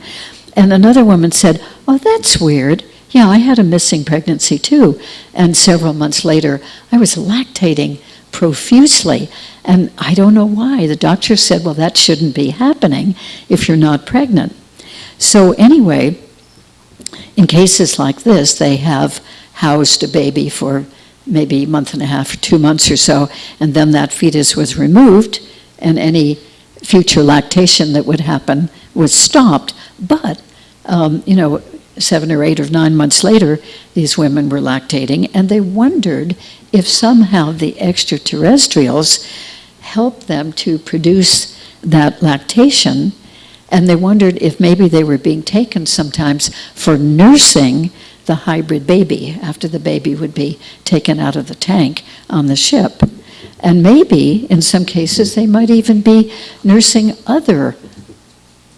And another woman said, oh, that's weird. Yeah, I had a missing pregnancy too. And several months later, I was lactating profusely. And I don't know why. The doctor said, well, that shouldn't be happening if you're not pregnant. So anyway, in cases like this, they have housed a baby for maybe a month and a half, 2 months or so, and then that fetus was removed, and any future lactation that would happen was stopped. But, 7 or 8 or 9 months later, these women were lactating, and they wondered if somehow the extraterrestrials helped them to produce that lactation, and they wondered if maybe they were being taken sometimes for nursing the hybrid baby after the baby would be taken out of the tank on the ship. And maybe, in some cases, they might even be nursing other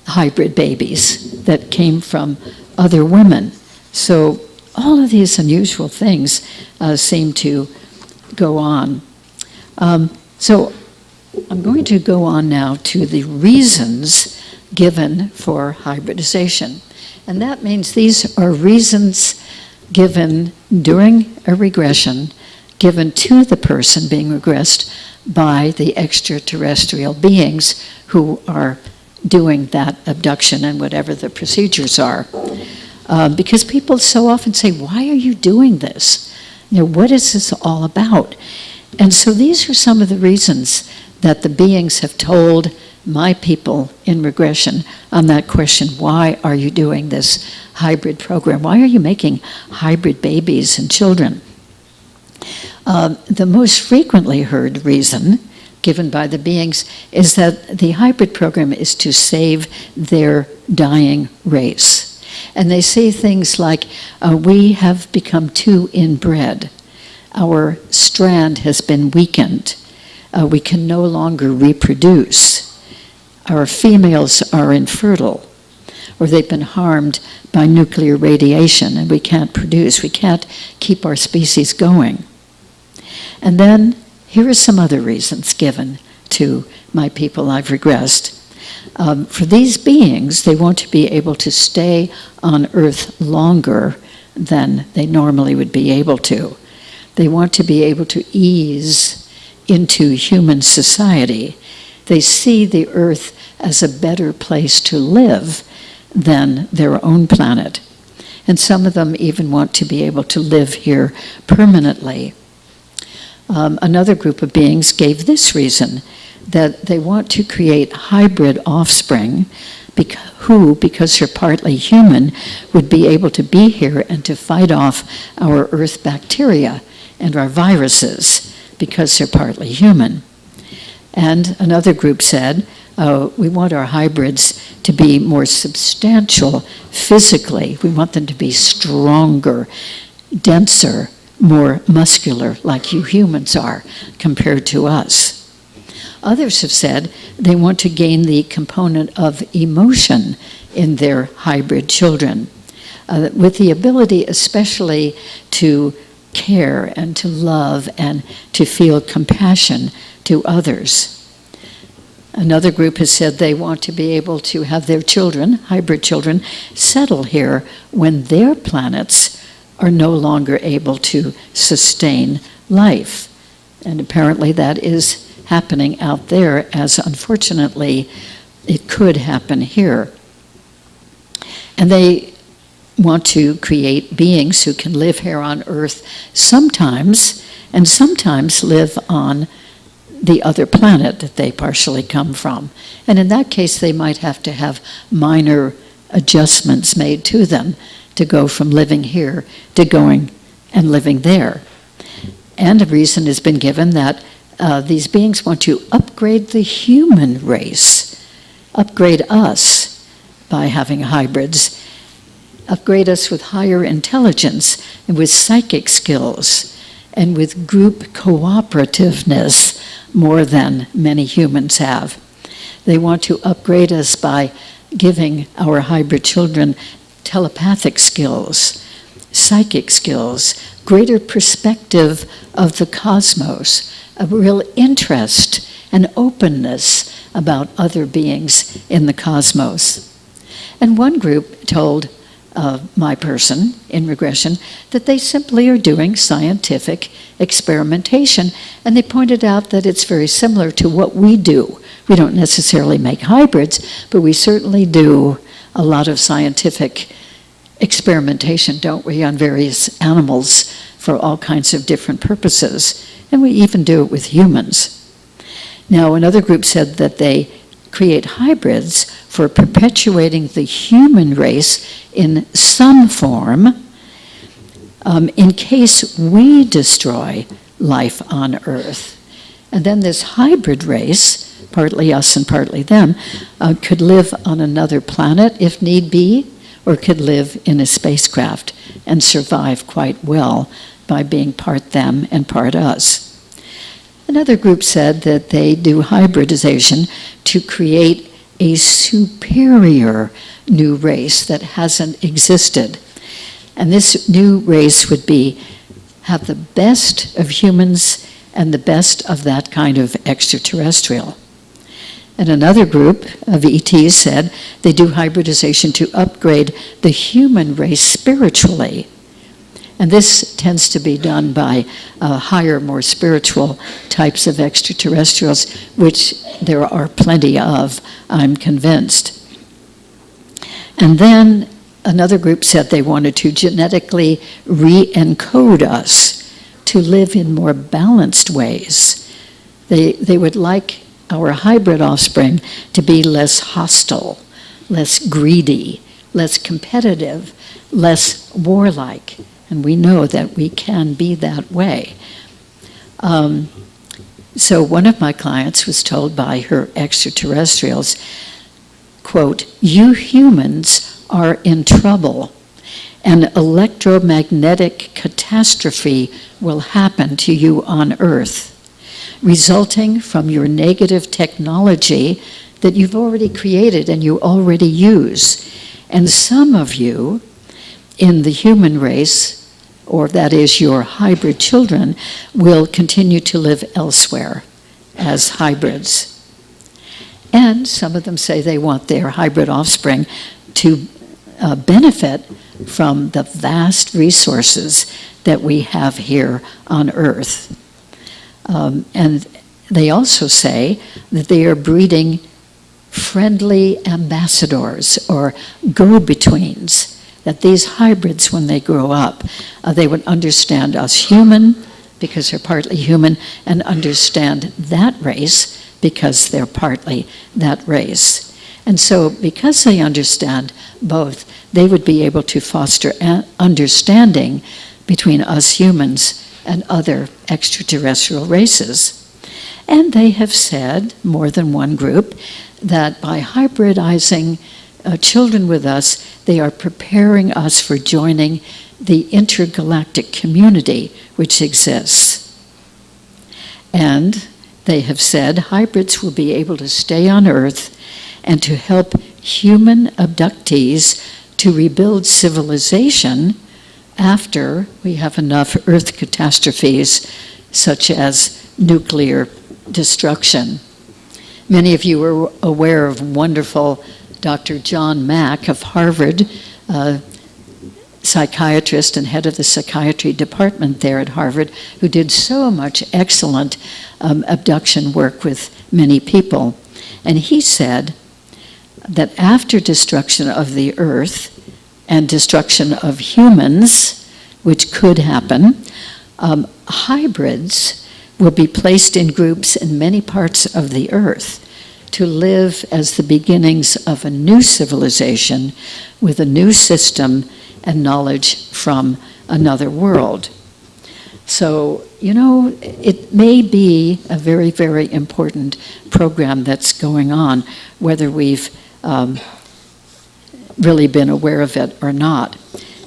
hybrid babies that came from other women. So all of these unusual things seem to go on. So I'm going to go on now to the reasons given for hybridization. And that means these are reasons given during a regression, given to the person being regressed by the extraterrestrial beings who are doing that abduction and whatever the procedures are. Because people so often say, why are you doing this? You know, what is this all about? And so these are some of the reasons that the beings have told my people in regression on that question, why are you doing this hybrid program? Why are you making hybrid babies and children? The most frequently heard reason given by the beings is that the hybrid program is to save their dying race. And they say things like, we have become too inbred. Our strand has been weakened. We can no longer reproduce. Our females are infertile, or they've been harmed by nuclear radiation and we can't produce. We can't keep our species going. And then here are some other reasons given to my people I've regressed. For these beings, they want to be able to stay on Earth longer than they normally would be able to. They want to be able to ease into human society. They see the Earth as a better place to live than their own planet. And some of them even want to be able to live here permanently. Another group of beings gave this reason, that they want to create hybrid offspring who, because they're partly human, would be able to be here and to fight off our Earth bacteria and our viruses because they're partly human. And another group said, we want our hybrids to be more substantial physically. We want them to be stronger, denser, more muscular, like you humans are, compared to us. Others have said they want to gain the component of emotion in their hybrid children, with the ability especially to care and to love and to feel compassion to others. Another group has said they want to be able to have their children, hybrid children, settle here when their planets are no longer able to sustain life. And apparently that is happening out there, as unfortunately it could happen here. And they want to create beings who can live here on Earth sometimes, and sometimes live on the other planet that they partially come from. And in that case, they might have to have minor adjustments made to them to go from living here to going and living there. And a reason has been given that these beings want to upgrade the human race, upgrade us by having hybrids, upgrade us with higher intelligence and with psychic skills and with group cooperativeness more than many humans have. They want to upgrade us by giving our hybrid children telepathic skills, psychic skills, greater perspective of the cosmos, a real interest and openness about other beings in the cosmos. And one group told my person in regression that they simply are doing scientific experimentation, and they pointed out that it's very similar to what we do. We don't necessarily make hybrids, but we certainly do a lot of scientific experimentation, don't we, on various animals for all kinds of different purposes, and we even do it with humans. Now, another group said that they create hybrids for perpetuating the human race in some form in case we destroy life on Earth. And then this hybrid race, partly us and partly them, could live on another planet if need be, or could live in a spacecraft and survive quite well by being part them and part us. Another group said that they do hybridization to create a superior new race that hasn't existed. And this new race would have the best of humans and the best of that kind of extraterrestrial. And another group of ETs said they do hybridization to upgrade the human race spiritually. And this tends to be done by higher, more spiritual types of extraterrestrials, which there are plenty of, I'm convinced. And then another group said they wanted to genetically re-encode us to live in more balanced ways. They would like our hybrid offspring to be less hostile, less greedy, less competitive, less warlike. And we know that we can be that way. So one of my clients was told by her extraterrestrials, quote, "You humans are in trouble. An electromagnetic catastrophe will happen to you on Earth, resulting from your negative technology that you've already created and you already use. And some of you in the human race, or that is your hybrid children, will continue to live elsewhere as hybrids." And some of them say they want their hybrid offspring to benefit from the vast resources that we have here on Earth. And they also say that they are breeding friendly ambassadors or go-betweens, that these hybrids, when they grow up, they would understand us human because they're partly human, and understand that race because they're partly that race. And so because they understand both, they would be able to foster understanding between us humans and other extraterrestrial races. And they have said, more than one group, that by hybridizing children with us, they are preparing us for joining the intergalactic community which exists. And they have said hybrids will be able to stay on Earth and to help human abductees to rebuild civilization after we have enough Earth catastrophes such as nuclear destruction. Many of you are aware of wonderful Dr. John Mack of Harvard, psychiatrist and head of the psychiatry department there at Harvard, who did so much excellent abduction work with many people. And he said that after destruction of the Earth and destruction of humans, which could happen, hybrids will be placed in groups in many parts of the Earth to live as the beginnings of a new civilization with a new system and knowledge from another world. So, you know, it may be a very, very important program that's going on, whether we've really been aware of it or not.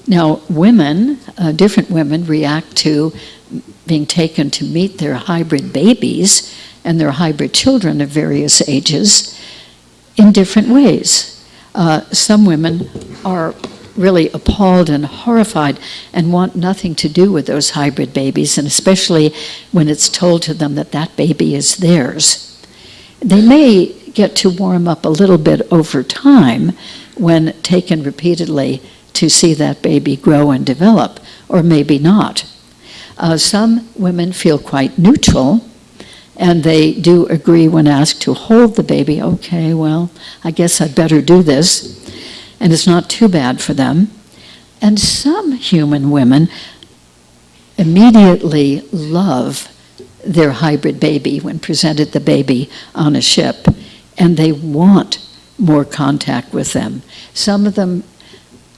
Now, women, different women react to being taken to meet their hybrid babies and their hybrid children of various ages in different ways. Some women are really appalled and horrified and want nothing to do with those hybrid babies, and especially when it's told to them that that baby is theirs. They may get to warm up a little bit over time when taken repeatedly to see that baby grow and develop, or maybe not. Some women feel quite neutral, and they do agree when asked to hold the baby. Okay, well, I guess I'd better do this. And it's not too bad for them. And some human women immediately love their hybrid baby when presented the baby on a ship, and they want more contact with them. Some of them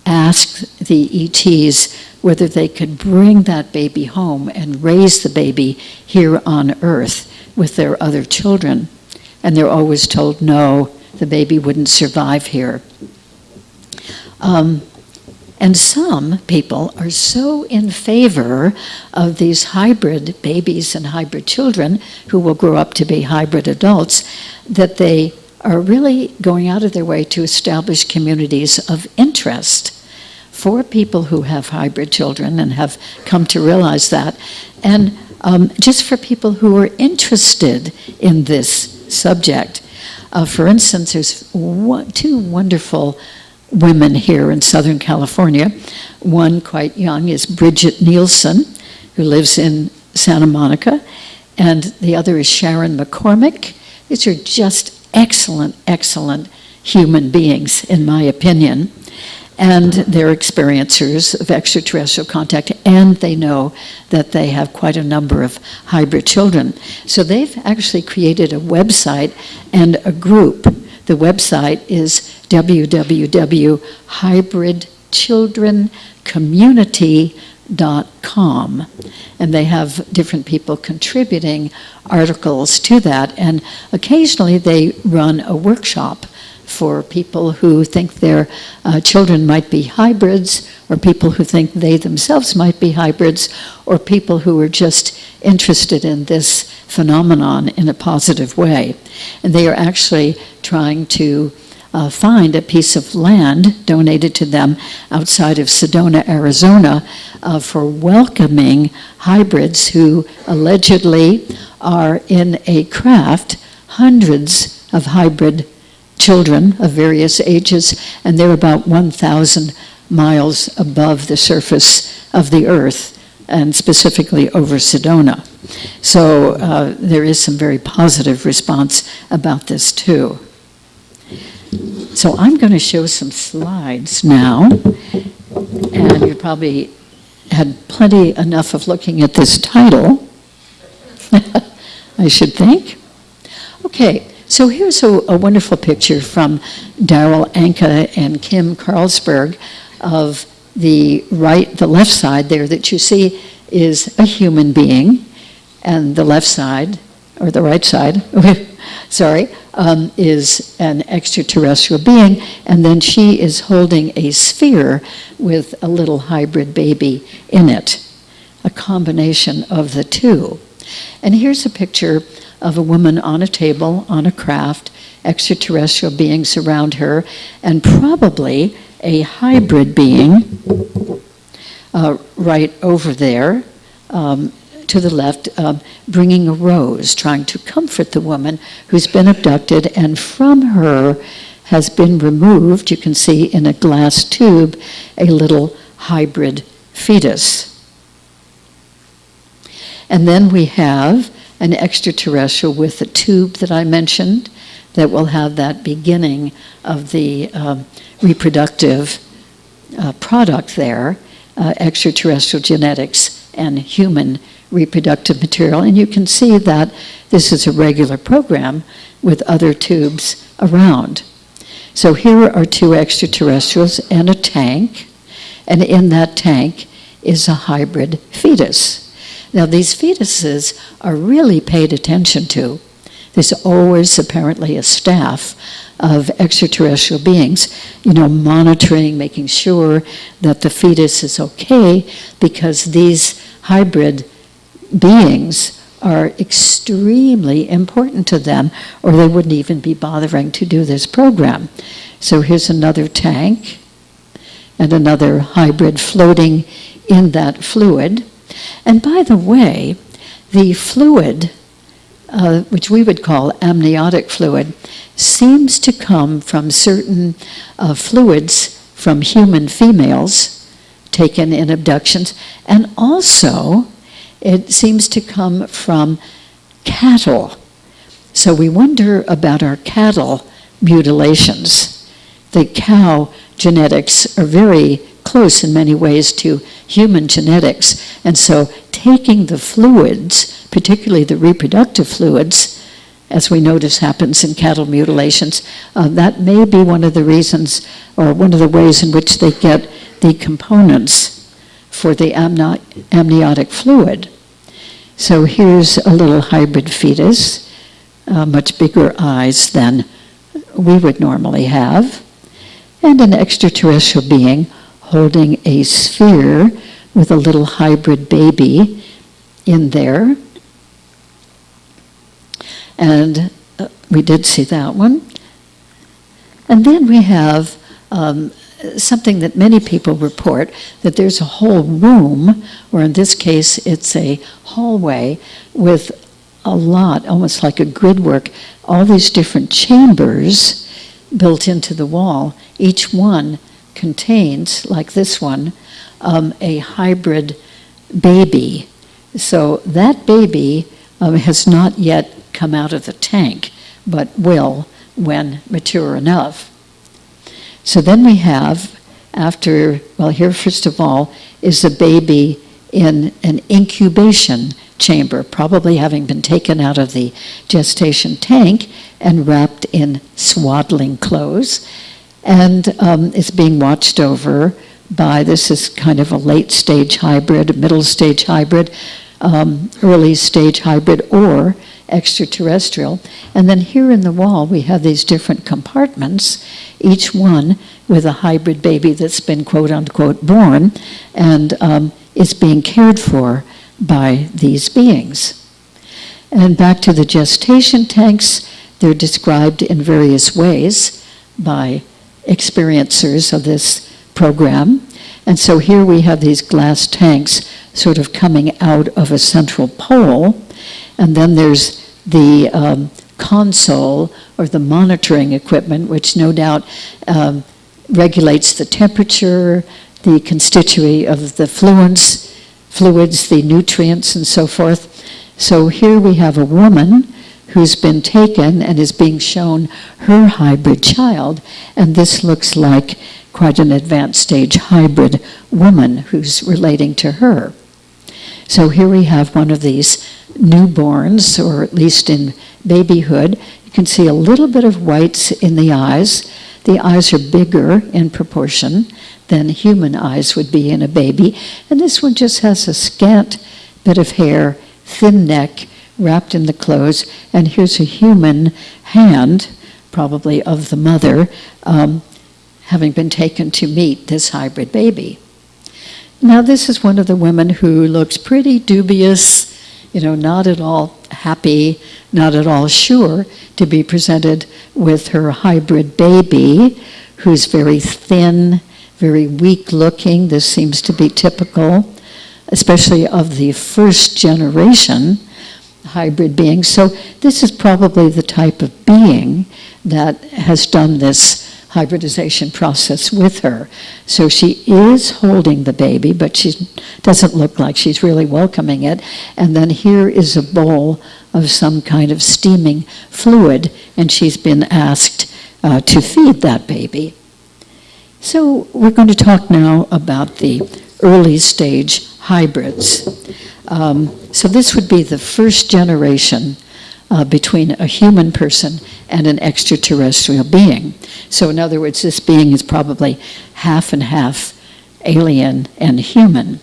ask the ETs whether they could bring that baby home and raise the baby here on Earth with their other children. And they're always told, no, the baby wouldn't survive here. And some people are so in favor of these hybrid babies and hybrid children who will grow up to be hybrid adults that they are really going out of their way to establish communities of interest for people who have hybrid children and have come to realize that, and just for people who are interested in this subject. For instance, there's two wonderful women here in Southern California. One, quite young, is Bridget Nielsen, who lives in Santa Monica, and the other is Sharon McCormick. These are just excellent, excellent human beings, in my opinion. And they're experiencers of extraterrestrial contact, and they know that they have quite a number of hybrid children. So they've actually created a website and a group. The website is www.hybridchildrencommunity.com, and they have different people contributing articles to that, and occasionally they run a workshop for people who think their children might be hybrids, or people who think they themselves might be hybrids, or people who are just interested in this phenomenon in a positive way. And they are actually trying to find a piece of land donated to them outside of Sedona, Arizona, for welcoming hybrids who allegedly are in a craft, hundreds of hybrid children of various ages, and they're about 1,000 miles above the surface of the Earth, and specifically over Sedona. So there is some very positive response about this too. So I'm going to show some slides now, and you probably had plenty enough of looking at this title, I should think. Okay. So here's a wonderful picture from Daryl Anka and Kim Carlsberg of the left side there that you see is a human being, and the left side, or the right side, sorry, is an extraterrestrial being, and then she is holding a sphere with a little hybrid baby in it, a combination of the two. And here's a picture of a woman on a table, on a craft, extraterrestrial beings around her, and probably a hybrid being right over there to the left, bringing a rose, trying to comfort the woman who's been abducted, and from her has been removed, you can see in a glass tube, a little hybrid fetus. And then we have an extraterrestrial with the tube that I mentioned that will have that beginning of the reproductive product there, extraterrestrial genetics and human reproductive material. And you can see that this is a regular program with other tubes around. So here are two extraterrestrials and a tank, and in that tank is a hybrid fetus. Now, these fetuses are really paid attention to. There's always apparently a staff of extraterrestrial beings, monitoring, making sure that the fetus is okay, because these hybrid beings are extremely important to them, or they wouldn't even be bothering to do this program. So here's another tank and another hybrid floating in that fluid. And by the way, the fluid, which we would call amniotic fluid, seems to come from certain fluids from human females taken in abductions, and also it seems to come from cattle. So we wonder about our cattle mutilations. The cow genetics are very close in many ways to human genetics, and so taking the fluids, particularly the reproductive fluids, as we notice happens in cattle mutilations, that may be one of the reasons, or one of the ways in which they get the components for the amniotic fluid. So here's a little hybrid fetus, much bigger eyes than we would normally have, and an extraterrestrial being holding a sphere with a little hybrid baby in there. And we did see that one. And then we have something that many people report, that there's a whole room, or in this case it's a hallway with a lot, almost like a grid work, all these different chambers built into the wall. Each one contains, like this one, a hybrid baby. So that baby has not yet come out of the tank, but will when mature enough. So then we have, here first of all is a baby in an incubation chamber, probably having been taken out of the gestation tank and wrapped in swaddling clothes, and is being watched over by, this is kind of a late stage hybrid, middle stage hybrid, early stage hybrid, or extraterrestrial. And then here in the wall we have these different compartments, each one with a hybrid baby that's been quote unquote born and is being cared for by these beings. And back to the gestation tanks, they're described in various ways by experiencers of this program. And so here we have these glass tanks sort of coming out of a central pole, and then there's the console or the monitoring equipment, which no doubt regulates the temperature, the constituent of the fluids, the nutrients, and so forth. So here we have a woman who's been taken and is being shown her hybrid child, and this looks like quite an advanced stage hybrid woman who's relating to her. So here we have one of these newborns, or at least in babyhood. You can see a little bit of whites in the eyes. The eyes are bigger in proportion than human eyes would be in a baby. And this one just has a scant bit of hair, thin neck, wrapped in the clothes. And here's a human hand, probably of the mother, having been taken to meet this hybrid baby. Now this is one of the women who looks pretty dubious, not at all happy, not at all sure to be presented with her hybrid baby, who's very thin, very weak looking. This seems to be typical, especially of the first generation hybrid being. So this is probably the type of being that has done this hybridization process with her. So she is holding the baby, but she doesn't look like she's really welcoming it. And then here is a bowl of some kind of steaming fluid, and she's been asked to feed that baby. So we're going to talk now about the early stage hybrids. So this would be the first generation between a human person and an extraterrestrial being. So in other words, this being is probably half and half alien and human.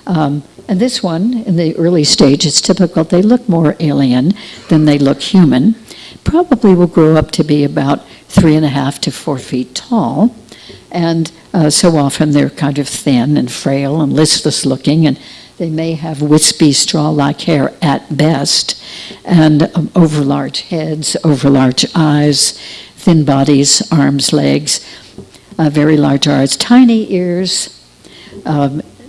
And this one, in the early stage, it's typical. They look more alien than they look human. Probably will grow up to be about 3.5 to 4 feet tall. And so often they're kind of thin and frail and listless looking, and they may have wispy straw-like hair at best, and over large heads, over large eyes, thin bodies, arms, legs, very large eyes, tiny ears,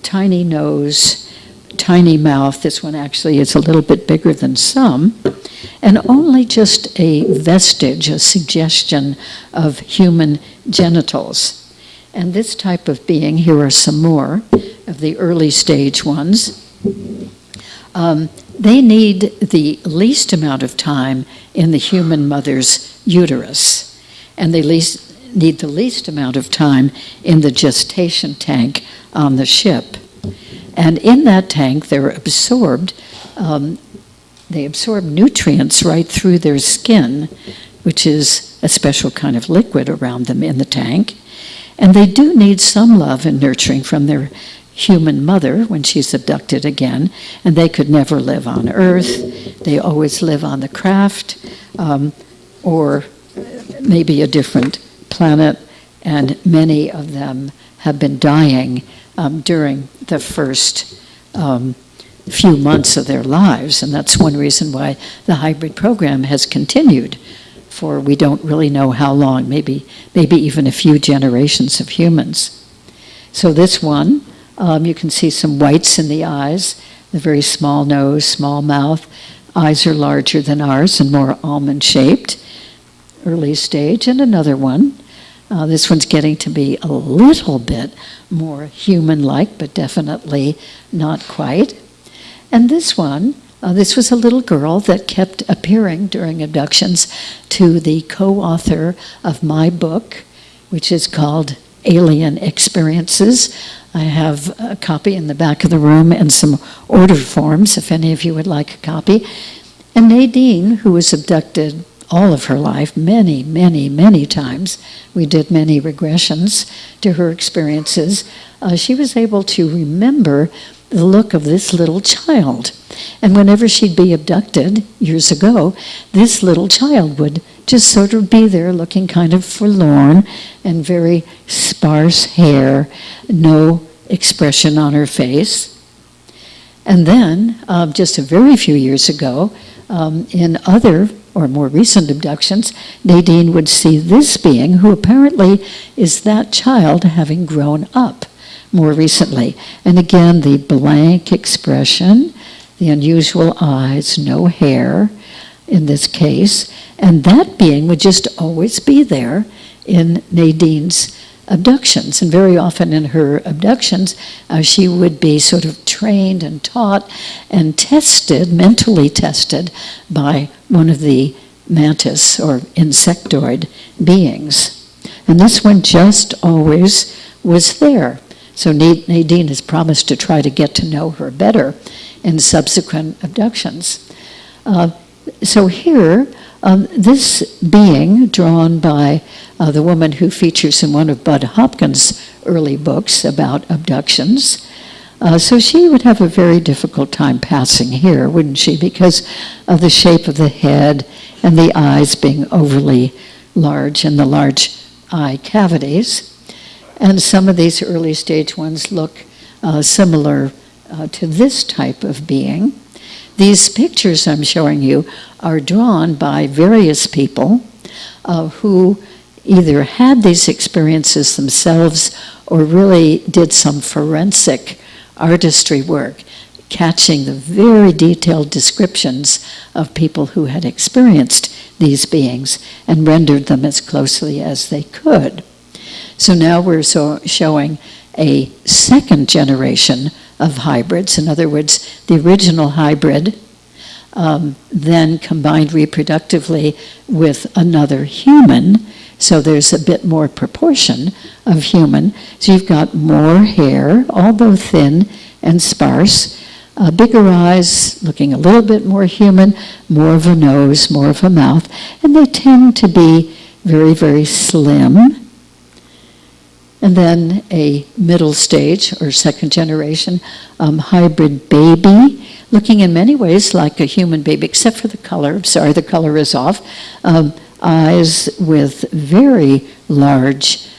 tiny nose, tiny mouth. This one actually is a little bit bigger than some, and only just a vestige, a suggestion of human genitals. And this type of being, here are some more of the early stage ones. They need the least amount of time in the human mother's uterus, and they need the least amount of time in the gestation tank on the ship. And in that tank, they're absorbed. They absorb nutrients right through their skin, which is a special kind of liquid around them in the tank. And they do need some love and nurturing from their human mother when she's abducted again, and they could never live on Earth. They always live on the craft, or maybe a different planet, and many of them have been dying during the first few months of their lives, and that's one reason why the hybrid program has continued for we don't really know how long, maybe even a few generations of humans. So this one, you can see some whites in the eyes, the very small nose, small mouth, eyes are larger than ours and more almond-shaped, early stage, and another one. This one's getting to be a little bit more human-like, but definitely not quite. And this one, this was a little girl that kept appearing during abductions to the co-author of my book, which is called Alien Experiences. I have a copy in the back of the room and some order forms, if any of you would like a copy. And Nadine, who was abducted all of her life, many, many, many times, we did many regressions to her experiences, she was able to remember the look of this little child. And whenever she'd be abducted, years ago, this little child would just sort of be there looking kind of forlorn and very sparse hair, no expression on her face. And then, just a very few years ago, in other or more recent abductions, Nadine would see this being, who apparently is that child having grown up more recently. And again, the blank expression, the unusual eyes, no hair in this case, and that being would just always be there in Nadine's abductions. And very often in her abductions, she would be sort of trained and taught and tested, mentally tested, by one of the mantis or insectoid beings. And this one just always was there. So Nadine has promised to try to get to know her better in subsequent abductions. So here, this being drawn by the woman who features in one of Bud Hopkins' early books about abductions. So she would have a very difficult time passing here, wouldn't she? Because of the shape of the head and the eyes being overly large and the large eye cavities. And some of these early stage ones look similar to this type of being. These pictures I'm showing you are drawn by various people who either had these experiences themselves or really did some forensic artistry work, catching the very detailed descriptions of people who had experienced these beings and rendered them as closely as they could. So now we're showing a second generation of hybrids. In other words, the original hybrid then combined reproductively with another human. So there's a bit more proportion of human. So you've got more hair, although thin and sparse, bigger eyes, looking a little bit more human, more of a nose, more of a mouth, and they tend to be very, very slim. And then a middle stage or second generation hybrid baby, looking in many ways like a human baby, except for the color. Sorry, the color is off. Eyes with very large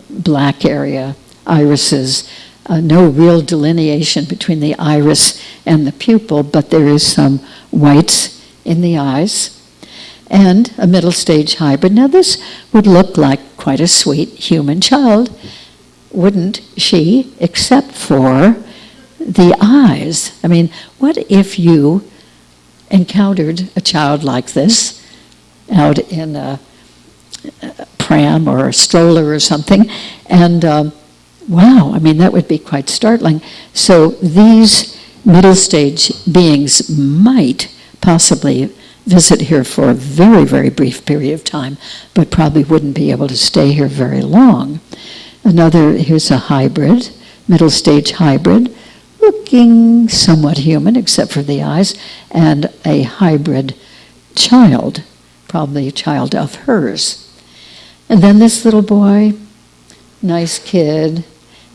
black area, irises. No real delineation between the iris and the pupil, but there is some whites in the eyes. And a middle stage hybrid. Now this would look like quite a sweet human child, wouldn't she, except for the eyes. I mean, what if you encountered a child like this out in a pram or a stroller or something, and wow, I mean, that would be quite startling. So these middle stage beings might possibly visit here for a very, very brief period of time, but probably wouldn't be able to stay here very long. Here's a hybrid, middle stage hybrid, looking somewhat human except for the eyes, and a hybrid child, probably a child of hers. And then this little boy, nice kid,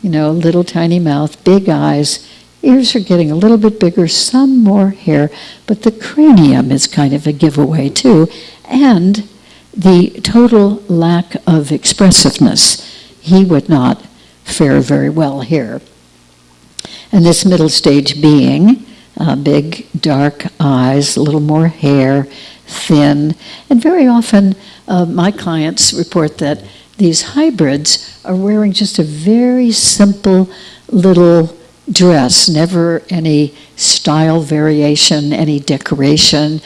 little tiny mouth, big eyes, ears are getting a little bit bigger, some more hair, but the cranium is kind of a giveaway too, and the total lack of expressiveness. He would not fare very well here. And this middle stage being, big dark eyes, a little more hair, thin, and very often my clients report that these hybrids are wearing just a very simple little dress, never any style variation, any decoration,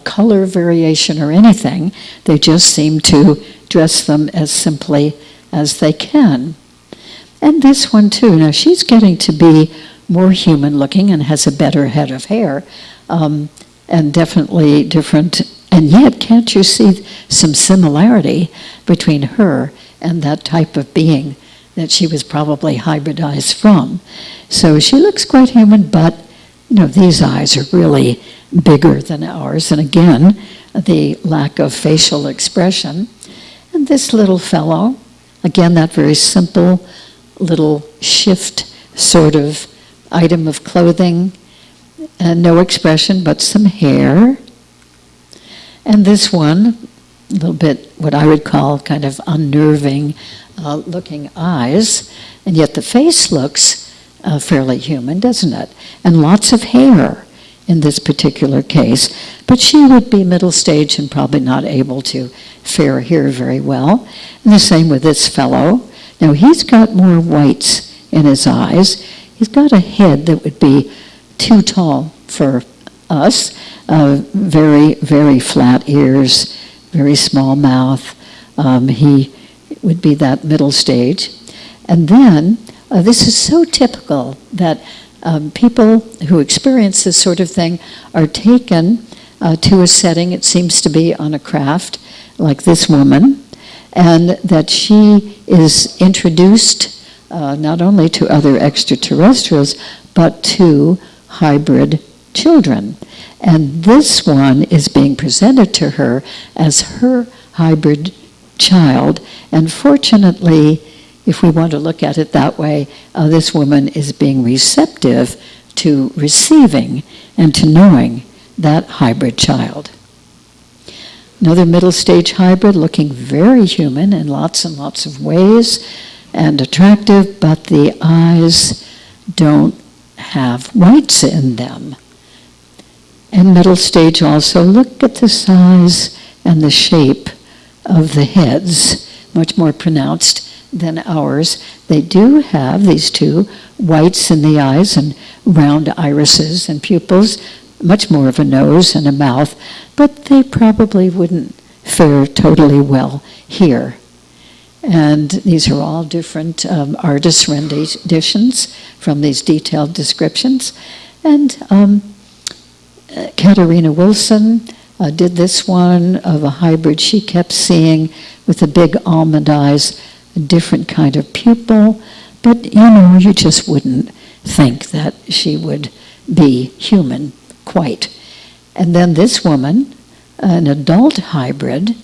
color variation or anything. They just seem to dress them as simply as they can. And this one too, now she's getting to be more human looking and has a better head of hair, and definitely different. And yet, can't you see some similarity between her and that type of being that she was probably hybridized from? So she looks quite human, but these eyes are really bigger than ours. And again, the lack of facial expression. And this little fellow, again, that very simple little shift sort of item of clothing, and no expression but some hair. And this one, a little bit what I would call kind of unnerving looking eyes, and yet the face looks fairly human, doesn't it? And lots of hair in this particular case, but she would be middle stage and probably not able to fare here very well. And the same with this fellow. Now he's got more whites in his eyes. He's got a head that would be too tall for us. Very, very flat ears, very small mouth. He would be that middle stage. And then, this is so typical that people who experience this sort of thing are taken to a setting, it seems to be on a craft, like this woman, and that she is introduced not only to other extraterrestrials, but to hybrid children. And this one is being presented to her as her hybrid child. And fortunately, if we want to look at it that way, this woman is being receptive to receiving and to knowing that hybrid child. Another middle stage hybrid, looking very human in lots and lots of ways and attractive, but the eyes don't have whites in them. And middle stage also, look at the size and the shape of the heads, much more pronounced than ours. They do have these two whites in the eyes and round irises and pupils, much more of a nose and a mouth, but they probably wouldn't fare totally well here. And these are all different artist renditions from these detailed descriptions. And Katarina Wilson did this one of a hybrid she kept seeing with the big almond eyes, a different kind of pupil, but you just wouldn't think that she would be human quite. And then this woman, an adult hybrid,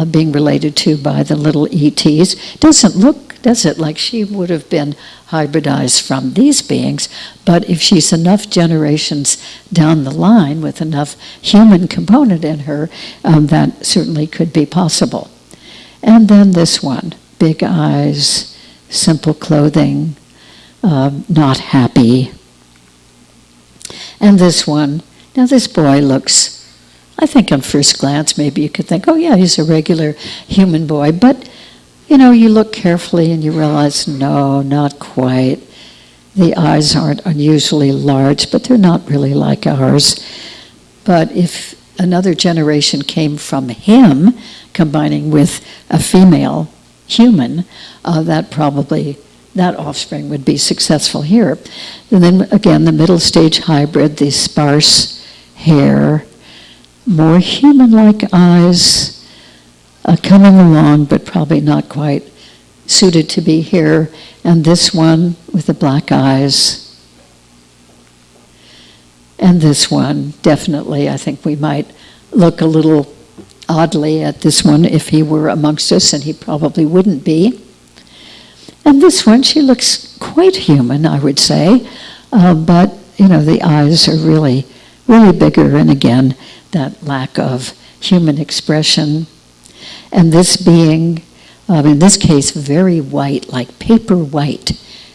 being related to by the little ETs, doesn't look, does it, like she would have been hybridized from these beings, but if she's enough generations down the line with enough human component in her, that certainly could be possible. And then this one, big eyes, simple clothing, not happy. And this one, now this boy looks, I think on first glance, maybe you could think, oh yeah, he's a regular human boy. But, you look carefully and you realize, no, not quite. The eyes aren't unusually large, but they're not really like ours. But if another generation came from him, combining with a female human, that offspring would be successful here. And then again, the middle stage hybrid, the sparse hair, more human-like eyes coming along, but probably not quite suited to be here. And this one with the black eyes. And this one, definitely, I think we might look a little oddly at this one if he were amongst us, and he probably wouldn't be. And this one, she looks quite human, I would say, but, the eyes are really, really bigger, and again, that lack of human expression. And this being, in this case, very white, like paper white,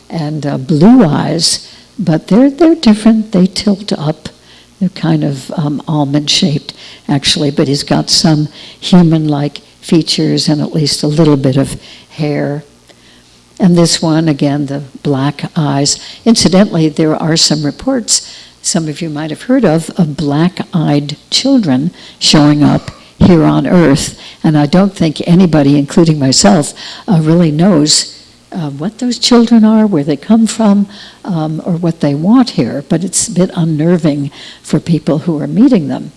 and blue eyes, but they're different. They tilt up. They're kind of almond-shaped, actually, but he's got some human-like features and at least a little bit of hair. And this one, again, the black eyes. Incidentally, there are some reports, some of you might have heard of black-eyed children showing up here on Earth. And I don't think anybody, including myself, really knows what those children are, where they come from, or what they want here. But it's a bit unnerving for people who are meeting them.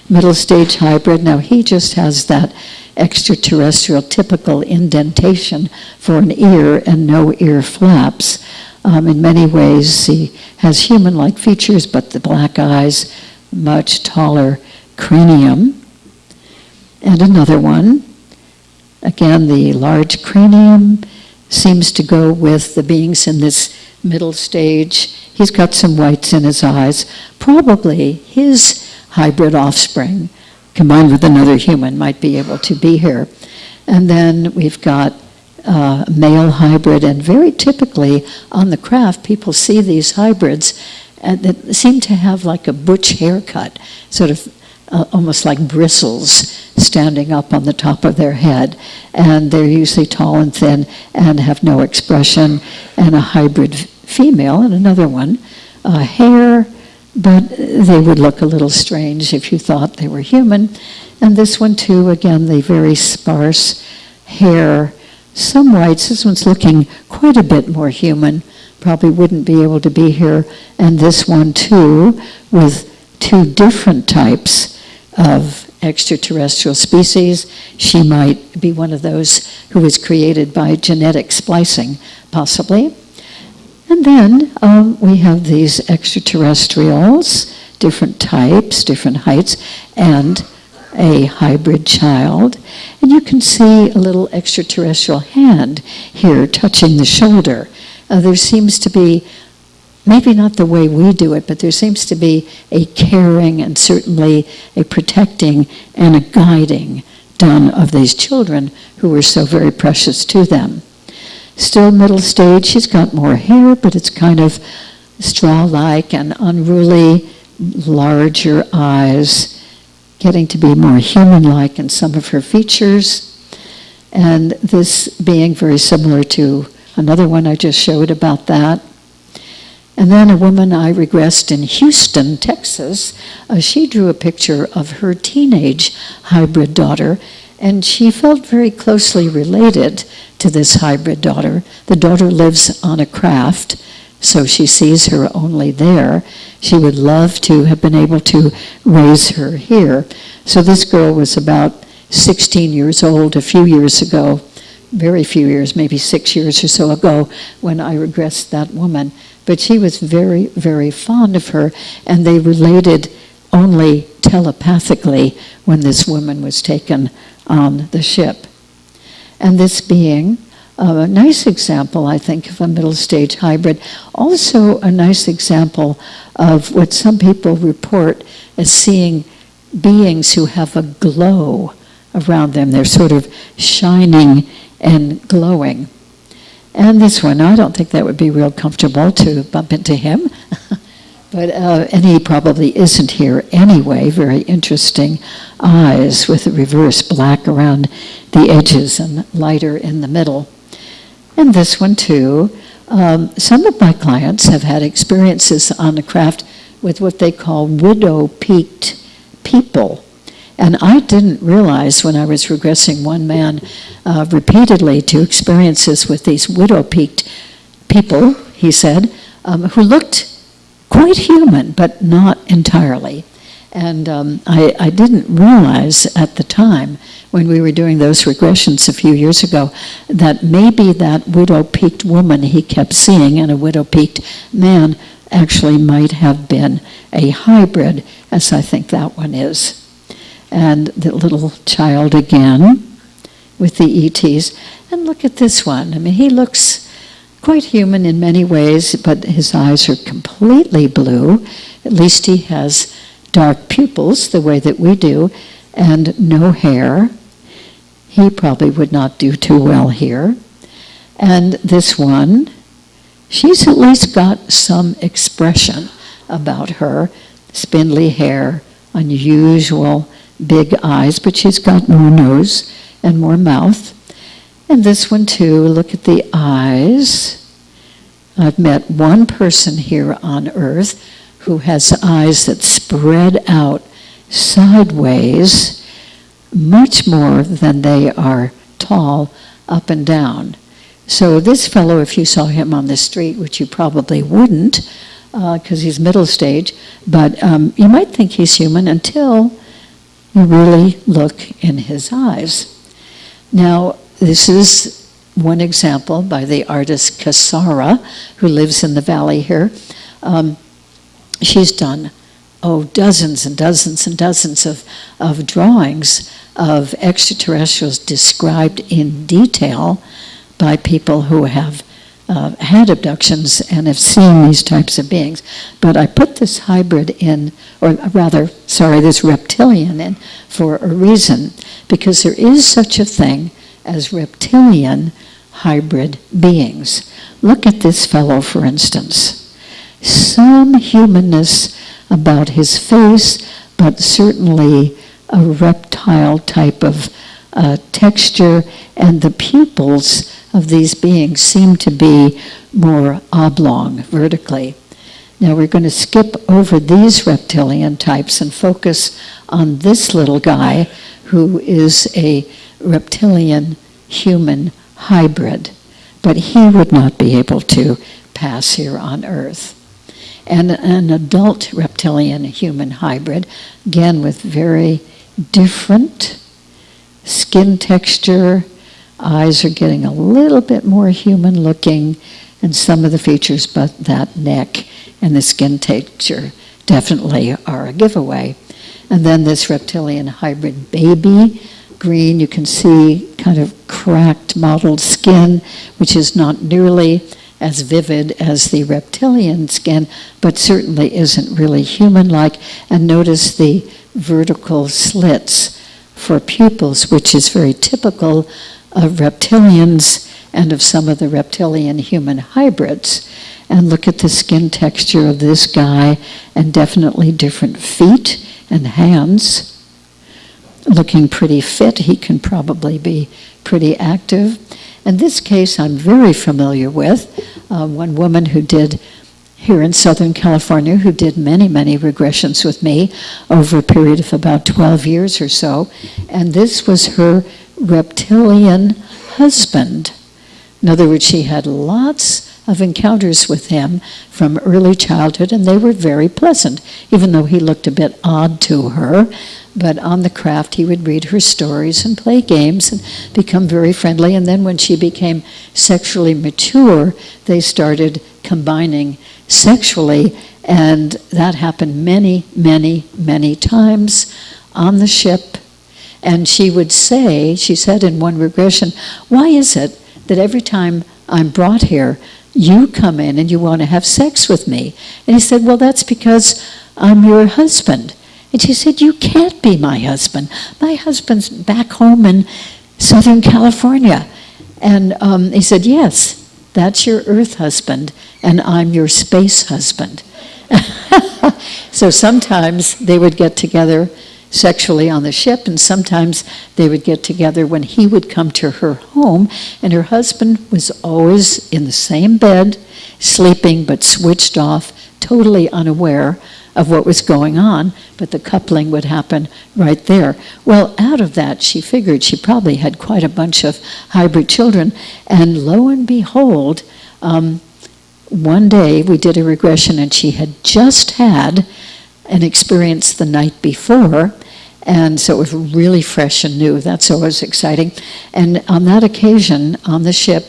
Middle stage hybrid, now he just has that extraterrestrial typical indentation for an ear and no ear flaps. In many ways, he has human-like features, but the black eyes, much taller cranium. And another one, again, the large cranium seems to go with the beings in this middle stage. He's got some whites in his eyes. Probably his hybrid offspring, combined with another human, might be able to be here. And then we've got male hybrid, and very typically on the craft, people see these hybrids that seem to have like a butch haircut, sort of almost like bristles standing up on the top of their head. And they're usually tall and thin and have no expression, and a hybrid female, and another one, hair, but they would look a little strange if you thought they were human. And this one too, again, the very sparse hair, some whites. This one's looking quite a bit more human, probably wouldn't be able to be here. And this one too, with two different types of extraterrestrial species. She might be one of those who was created by genetic splicing, possibly. And then we have these extraterrestrials, different types, different heights, and a hybrid child. And you can see a little extraterrestrial hand here touching the shoulder. There seems to be, maybe not the way we do it, but there seems to be a caring and certainly a protecting and a guiding done of these children who were so very precious to them. Still middle stage, she's got more hair, but it's kind of straw-like and unruly, larger eyes, getting to be more human-like in some of her features. And this being very similar to another one I just showed about that. And then a woman I regressed in Houston, Texas, she drew a picture of her teenage hybrid daughter, and she felt very closely related to this hybrid daughter. The daughter lives on a craft, so she sees her only there. She would love to have been able to raise her here. So this girl was about 16 years old a few years ago, very few years, maybe 6 years or so ago, when I regressed that woman. But she was very, very fond of her, and they related only telepathically when this woman was taken on the ship. And this being a nice example, I think, of a middle stage hybrid. Also a nice example of what some people report as seeing beings who have a glow around them. They're sort of shining and glowing. And this one, I don't think that would be real comfortable to bump into him. And he probably isn't here anyway. Very interesting eyes with a reverse black around the edges and lighter in the middle. And this one too. Some of my clients have had experiences on the craft with what they call widow-peaked people. And I didn't realize when I was regressing one man repeatedly to experiences with these widow-peaked people, he said, who looked quite human, but not entirely. And I didn't realize at the time, when we were doing those regressions a few years ago, that maybe that widow-peaked woman he kept seeing and a widow-peaked man actually might have been a hybrid, as I think that one is. And the little child again with the ETs. And look at this one. I mean, he looks quite human in many ways, but his eyes are completely blue. At least he has dark pupils, the way that we do, and no hair. He probably would not do too well here. And this one, she's at least got some expression about her. Spindly hair, unusual big eyes, but she's got more nose and more mouth. And this one too, look at the eyes. I've met one person here on Earth who has eyes that spread out sideways much more than they are tall up and down. So this fellow, if you saw him on the street, which you probably wouldn't, because he's middle stage, but you might think he's human until you really look in his eyes. Now, this is one example by the artist Casara, who lives in the valley here. She's done, dozens and dozens and dozens of drawings of extraterrestrials described in detail by people who have had abductions and have seen these types of beings. But I put this hybrid in, this reptilian in for a reason, because there is such a thing as reptilian hybrid beings. Look at this fellow, for instance. Some humanness about his face, but certainly a reptile type of texture, and the pupils of these beings seem to be more oblong vertically. Now we're going to skip over these reptilian types and focus on this little guy who is a reptilian human hybrid, but he would not be able to pass here on Earth. And an adult reptilian human hybrid, again with very different skin texture. Eyes are getting a little bit more human looking, and some of the features, but that neck and the skin texture definitely are a giveaway. And then this reptilian hybrid baby green, you can see kind of cracked mottled skin, which is not nearly as vivid as the reptilian skin, but certainly isn't really human-like. And notice the vertical slits for pupils, which is very typical of reptilians and of some of the reptilian human hybrids. And look at the skin texture of this guy, and definitely different feet and hands. Looking pretty fit, he can probably be pretty active. In this case, I'm very familiar with one woman who did here in Southern California, who did many, many regressions with me over a period of about 12 years or so. And this was her reptilian husband. In other words, she had lots of encounters with him from early childhood, and they were very pleasant, even though he looked a bit odd to her. But on the craft, he would read her stories and play games and become very friendly. And then when she became sexually mature, they started combining sexually, and that happened many, many, many times on the ship. And she would say, she said in one regression, "Why is it that every time I'm brought here, you come in and you want to have sex with me?" And he said, "Well, that's because I'm your husband." And she said, "You can't be my husband. My husband's back home in Southern California." And he said, "Yes, that's your Earth husband, and I'm your space husband." So sometimes they would get together sexually on the ship, and sometimes they would get together when he would come to her home, and her husband was always in the same bed, sleeping but switched off, totally unaware of what was going on, but the coupling would happen right there. Well, out of that, she figured she probably had quite a bunch of hybrid children, and lo and behold, one day we did a regression, and she had just had an experience the night before, and so it was really fresh and new. That's always exciting. And on that occasion, on the ship,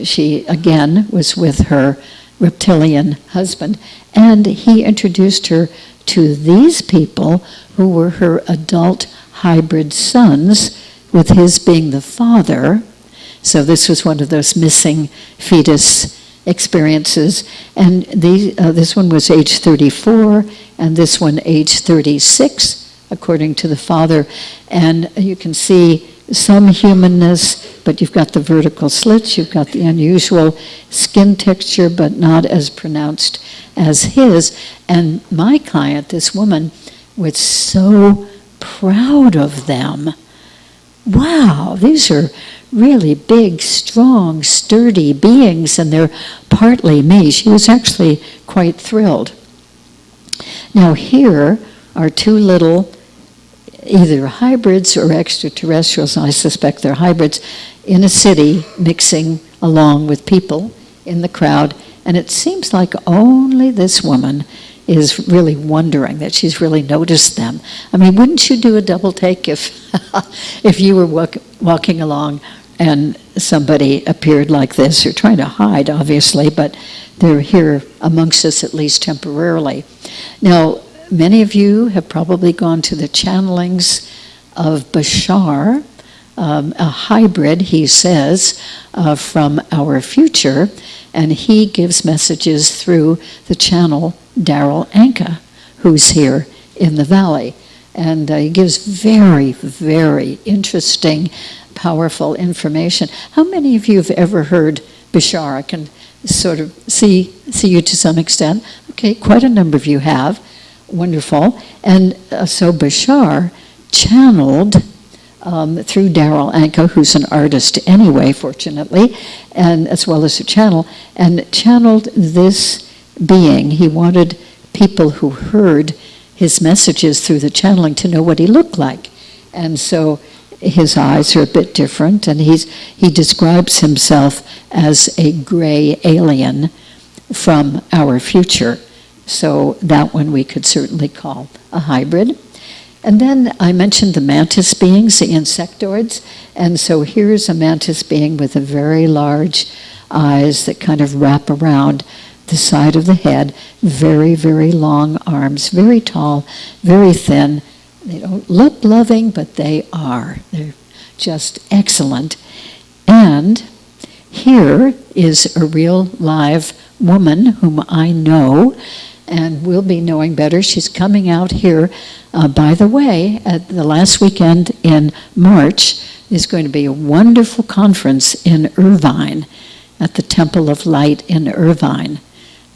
she again was with her reptilian husband, and he introduced her to these people who were her adult hybrid sons, with his being the father. So this was one of those missing fetus experiences. And this one was age 34, and this one age 36, according to the father. And you can see some humanness, but you've got the vertical slits, you've got the unusual skin texture, but not as pronounced as his. And my client, this woman, was so proud of them. Wow, these are really big, strong, sturdy beings, and they're partly me. She was actually quite thrilled. Now here are two little, either hybrids or extraterrestrials, and I suspect they're hybrids, in a city mixing along with people in the crowd. And it seems like only this woman is really wondering that she's really noticed them. I mean, wouldn't you do a double take if if you were walking along and somebody appeared like this? You're trying to hide, obviously, but they're here amongst us at least temporarily. Now, many of you have probably gone to the channelings of Bashar, a hybrid, he says, from our future, and he gives messages through the channel Darrell Anka, who's here in the valley. And he gives very, very interesting, powerful information. How many of you have ever heard Bashar? I can sort of see you to some extent. Okay, quite a number of you have. Wonderful. And so Bashar channeled through Darrell Anka, who's an artist anyway, fortunately, and as well as a channel, and channeled this being. He wanted people who heard his messages through the channeling to know what he looked like. And so his eyes are a bit different, and he describes himself as a gray alien from our future. So that one we could certainly call a hybrid. And then I mentioned the mantis beings, the insectoids. And so here's a mantis being with a very large eyes that kind of wrap around the side of the head, very, very long arms, very tall, very thin. They don't look loving, but they are. They're just excellent. And here is a real live woman whom I know and will be knowing better. She's coming out here. By the way, at the last weekend in March, there's going to be a wonderful conference in Irvine, at the Temple of Light in Irvine.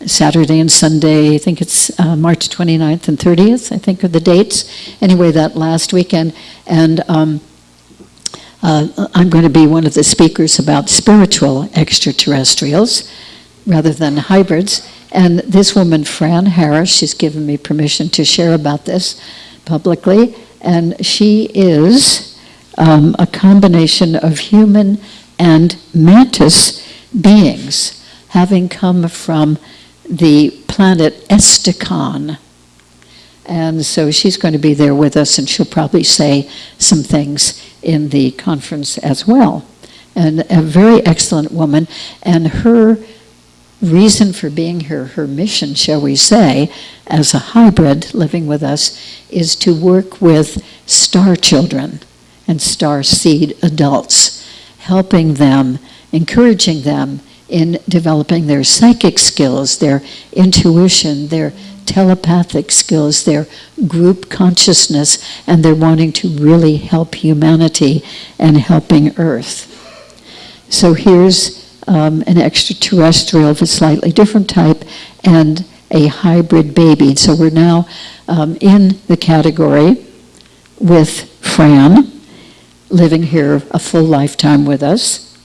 Saturday and Sunday, I think it's March 29th and 30th, I think are the dates. Anyway, that last weekend. And I'm going to be one of the speakers about spiritual extraterrestrials rather than hybrids. And this woman, Fran Harris, she's given me permission to share about this publicly. And she is a combination of human and mantis beings, having come from the planet Esticon. And so she's going to be there with us, and she'll probably say some things in the conference as well. And a very excellent woman, and her reason for being here, her mission, shall we say, as a hybrid living with us, is to work with star children and star seed adults, helping them, encouraging them in developing their psychic skills, their intuition, their telepathic skills, their group consciousness, and they're wanting to really help humanity and helping Earth. So here's an extraterrestrial of a slightly different type and a hybrid baby. So we're now in the category with Fran, living here a full lifetime with us.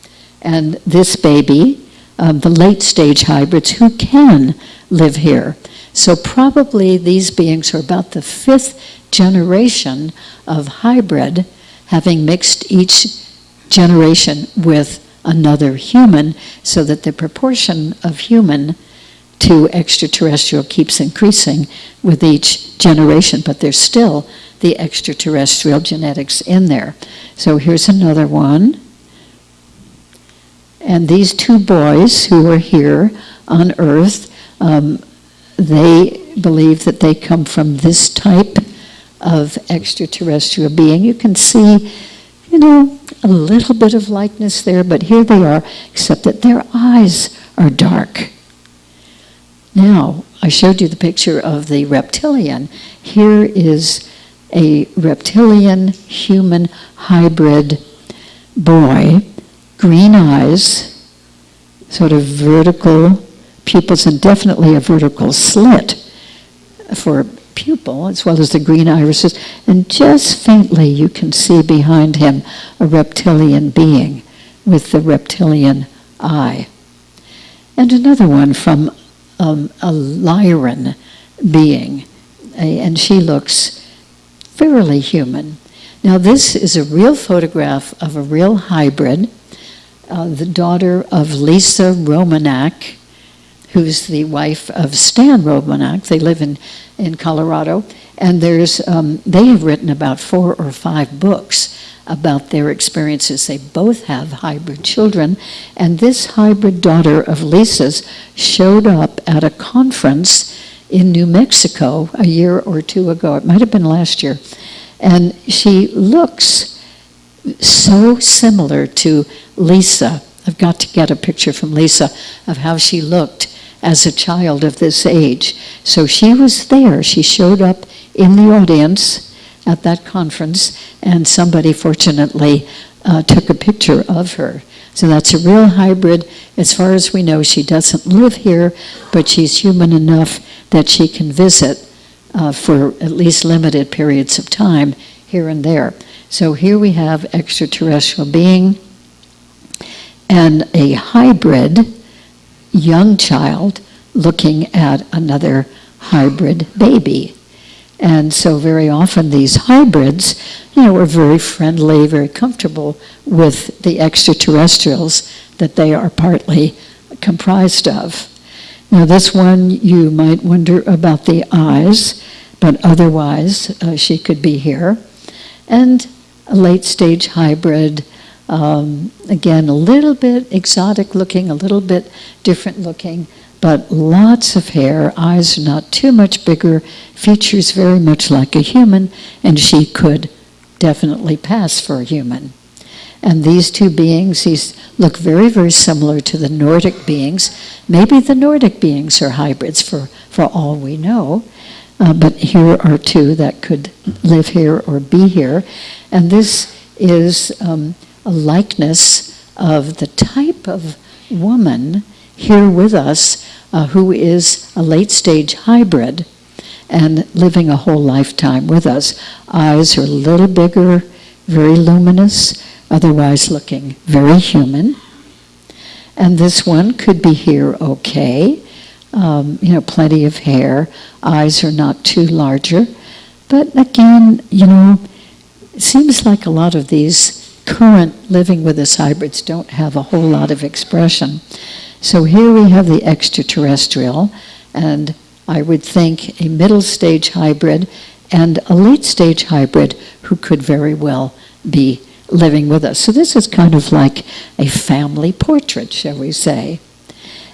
And this baby, the late stage hybrids who can live here. So probably these beings are about the 5th generation of hybrid, having mixed each generation with another human, so that the proportion of human to extraterrestrial keeps increasing with each generation, but there's still the extraterrestrial genetics in there. So here's another one. And these two boys who are here on Earth, they believe that they come from this type of extraterrestrial being. You can see, a little bit of likeness there, but here they are, except that their eyes are dark. Now, I showed you the picture of the reptilian. Here is a reptilian-human hybrid boy, green eyes, sort of vertical pupils, and definitely a vertical slit for pupil, as well as the green irises, and just faintly you can see behind him a reptilian being. with the reptilian eye. And another one from a Lyran being, and she looks fairly human. Now this is a real photograph of a real hybrid, the daughter of Lisa Romanak, who's the wife of Stan Romanak. They live in Colorado, and they have written about 4 or 5 books about their experiences. They both have hybrid children, and this hybrid daughter of Lisa's showed up at a conference in New Mexico a year or 2 ago. It might have been last year. And she looks so similar to Lisa. I've got to get a picture from Lisa of how she looked as a child of this age. So she was there. She showed up in the audience at that conference, and somebody fortunately took a picture of her. So that's a real hybrid. As far as we know, she doesn't live here, but she's human enough that she can visit for at least limited periods of time here and there. So here we have extraterrestrial being and a hybrid young child looking at another hybrid baby. And so very often these hybrids, are very friendly, very comfortable with the extraterrestrials that they are partly comprised of. Now this one, you might wonder about the eyes, but otherwise she could be here. And a late-stage hybrid, again, a little bit exotic looking, a little bit different looking, but lots of hair, eyes not too much bigger, features very much like a human, and she could definitely pass for a human. And these two beings, these look very, very similar to the Nordic beings. Maybe the Nordic beings are hybrids for all we know, but here are two that could live here or be here. And this is a likeness of the type of woman here with us who is a late-stage hybrid and living a whole lifetime with us. Eyes are a little bigger, very luminous, otherwise looking very human. And this one could be here okay. Plenty of hair. Eyes are not too larger. But again, it seems like a lot of these current living with us hybrids don't have a whole lot of expression. So here we have the extraterrestrial, and I would think a middle stage hybrid and a late stage hybrid who could very well be living with us. So this is kind of like a family portrait, shall we say.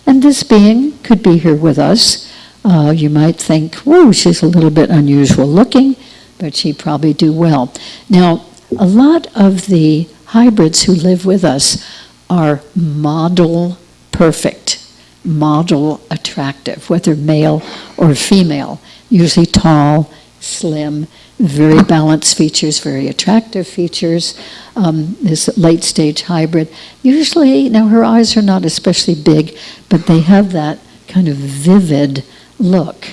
And this being could be here with us. You might think, whoa, she's a little bit unusual looking, but she'd probably do well. Now, a lot of the hybrids who live with us are model perfect, model attractive, whether male or female, usually tall, slim, very balanced features, very attractive features. This late stage hybrid, usually, now her eyes are not especially big, but they have that kind of vivid look.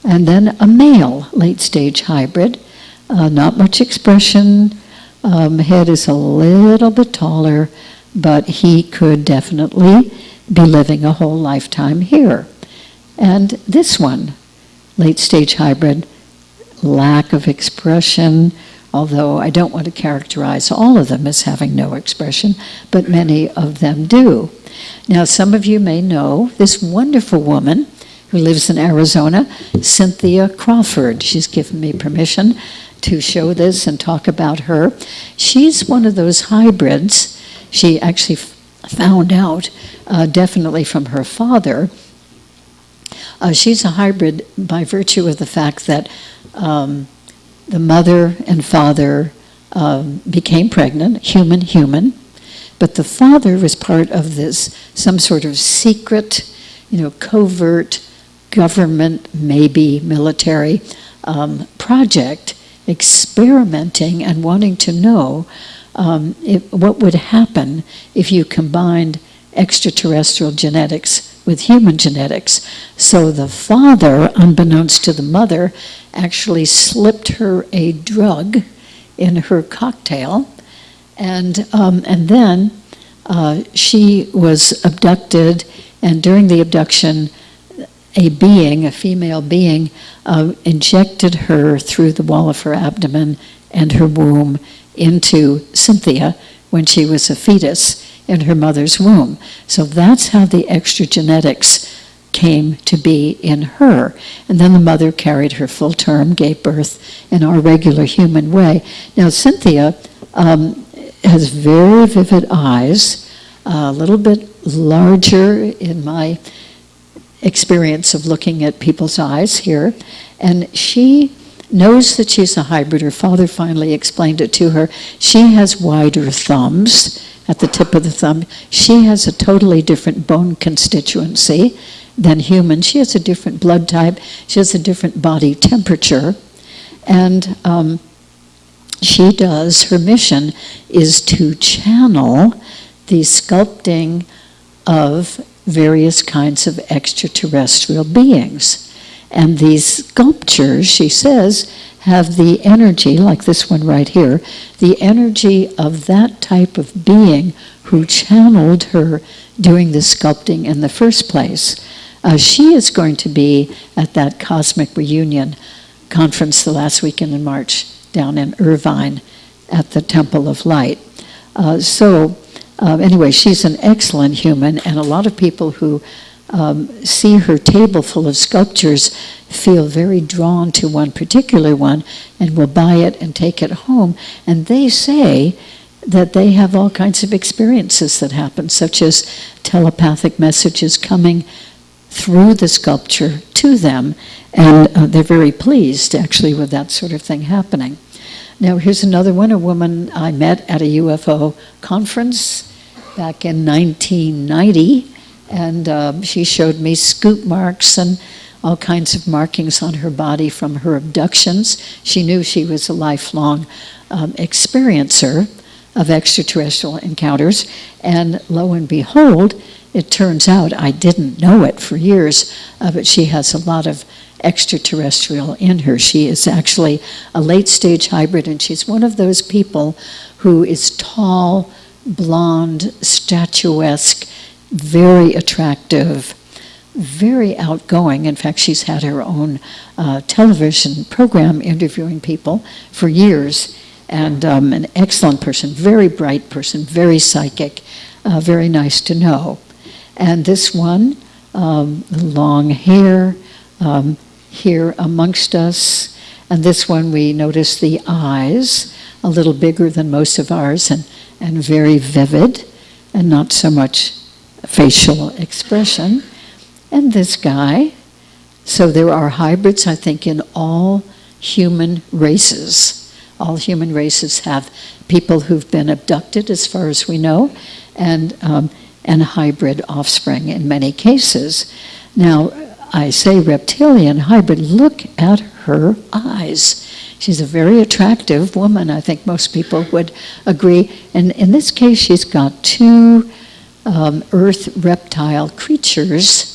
And then a male late stage hybrid, not much expression, head is a little bit taller, but he could definitely be living a whole lifetime here. And this one, late stage hybrid, lack of expression, although I don't want to characterize all of them as having no expression, but many of them do. Now, some of you may know this wonderful woman who lives in Arizona, Cynthia Crawford. She's given me permission to show this and talk about her. She's one of those hybrids. She actually found out, definitely from her father. She's a hybrid by virtue of the fact that the mother and father became pregnant, human, but the father was part of this, some sort of secret, covert government, maybe military project, experimenting and wanting to know what would happen if you combined extraterrestrial genetics with human genetics. So the father, unbeknownst to the mother, actually slipped her a drug in her cocktail, and then She was abducted, and during the abduction, a female being, injected her through the wall of her abdomen and her womb into Cynthia when she was a fetus in her mother's womb. So that's how the extra genetics came to be in her. And then the mother carried her full term, gave birth in our regular human way. Now, Cynthia has very vivid eyes, a little bit larger in my experience of looking at people's eyes here. And she knows that she's a hybrid. Her father finally explained it to her. She has wider thumbs at the tip of the thumb. She has a totally different bone constituency than human. She has a different blood type. She has a different body temperature. And her mission is to channel the sculpting of various kinds of extraterrestrial beings. And these sculptures, she says, have the energy, like this one right here, the energy of that type of being who channeled her doing the sculpting in the first place. She is going to be at that Cosmic Reunion conference the last weekend in March down in Irvine at the Temple of Light. Anyway, she's an excellent human, and a lot of people who see her table full of sculptures feel very drawn to one particular one and will buy it and take it home. And they say that they have all kinds of experiences that happen, such as telepathic messages coming through the sculpture to them, and they're very pleased actually with that sort of thing happening. Now here's another one, a woman I met at a UFO conference back in 1990, and she showed me scoop marks and all kinds of markings on her body from her abductions. She knew she was a lifelong experiencer of extraterrestrial encounters, and lo and behold, it turns out, I didn't know it for years, but she has a lot of extraterrestrial in her. She is actually a late-stage hybrid, and she's one of those people who is tall, blonde, statuesque, very attractive, very outgoing. In fact, she's had her own television program interviewing people for years, and an excellent person, very bright person, very psychic, very nice to know. And this one, long hair, here amongst us. And this one, we notice the eyes, a little bigger than most of ours, and very vivid, and not so much facial expression. And this guy, so there are hybrids, I think, in all human races. All human races have people who've been abducted, as far as we know, and hybrid offspring in many cases. Now, I say reptilian hybrid, look at her eyes. She's a very attractive woman, I think most people would agree. And in this case, she's got two earth reptile creatures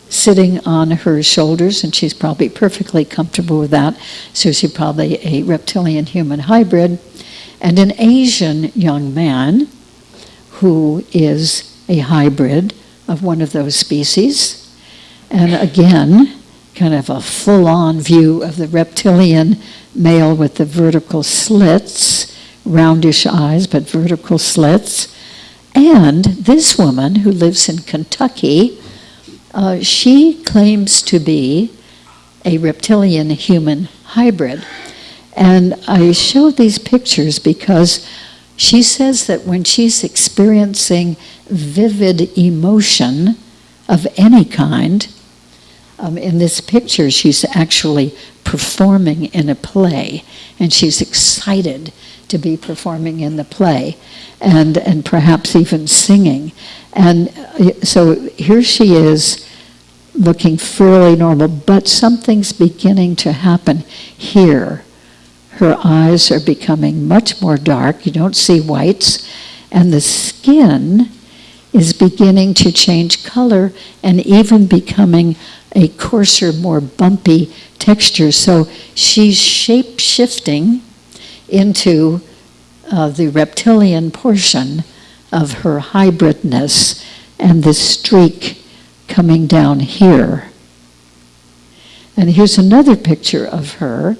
sitting on her shoulders, and she's probably perfectly comfortable with that. So she's probably a reptilian human hybrid. And an Asian young man who is a hybrid of one of those species. And again, kind of a full-on view of the reptilian male with the vertical slits, roundish eyes, but vertical slits. And this woman who lives in Kentucky, she claims to be a reptilian human hybrid. And I show these pictures because she says that when she's experiencing vivid emotion of any kind, in this picture, she's actually performing in a play, and she's excited to be performing in the play, and perhaps even singing. And so here she is, looking fairly normal, but something's beginning to happen here. Her eyes are becoming much more dark. You don't see whites, and the skin is beginning to change color and even becoming a coarser, more bumpy texture. So she's shape-shifting into the reptilian portion of her hybridness and this streak coming down here. And here's another picture of her.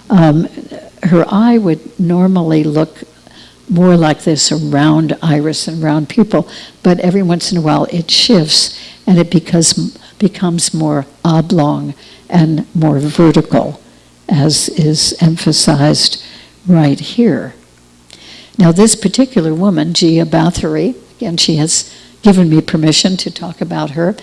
Her eye would normally look more like this, a round iris and round pupil, but every once in a while it shifts and it becomes more oblong and more vertical, as is emphasized right here. Now this particular woman, Gia Bathory, again, she has given me permission to talk about her.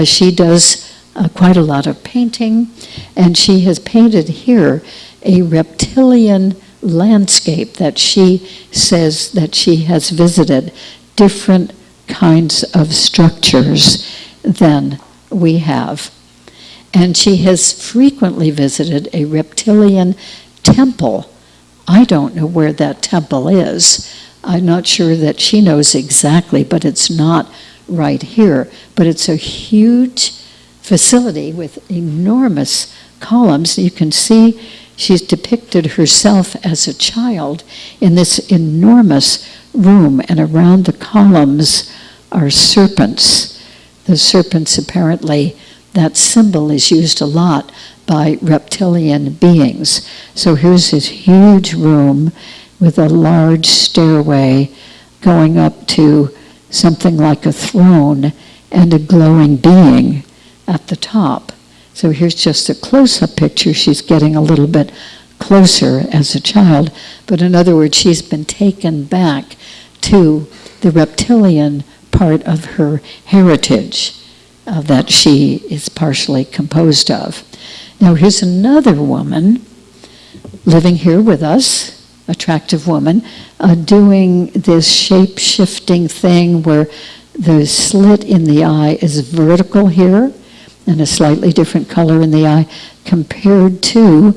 She does quite a lot of painting, and she has painted here a reptilian landscape that she says that she has visited, different kinds of structures than we have. And she has frequently visited a reptilian temple. I don't know where that temple is. I'm not sure that she knows exactly, but it's not right here. But it's a huge facility with enormous columns. You can see she's depicted herself as a child in this enormous room, and around the columns are serpents. The serpents, apparently, that symbol is used a lot by reptilian beings. So here's this huge room with a large stairway going up to something like a throne and a glowing being at the top. So here's just a close-up picture. She's getting a little bit closer as a child. But in other words, she's been taken back to the reptilian part of her heritage that she is partially composed of. Now here's another woman living here with us, attractive woman, doing this shape-shifting thing where the slit in the eye is vertical here and a slightly different color in the eye compared to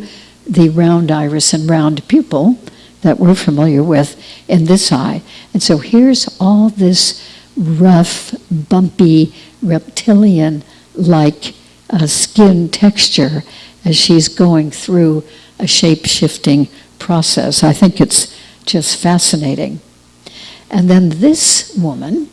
the round iris and round pupil that we're familiar with in this eye. And so here's all this rough, bumpy, reptilian-like skin texture as she's going through a shape-shifting process. I think it's just fascinating. And then this woman,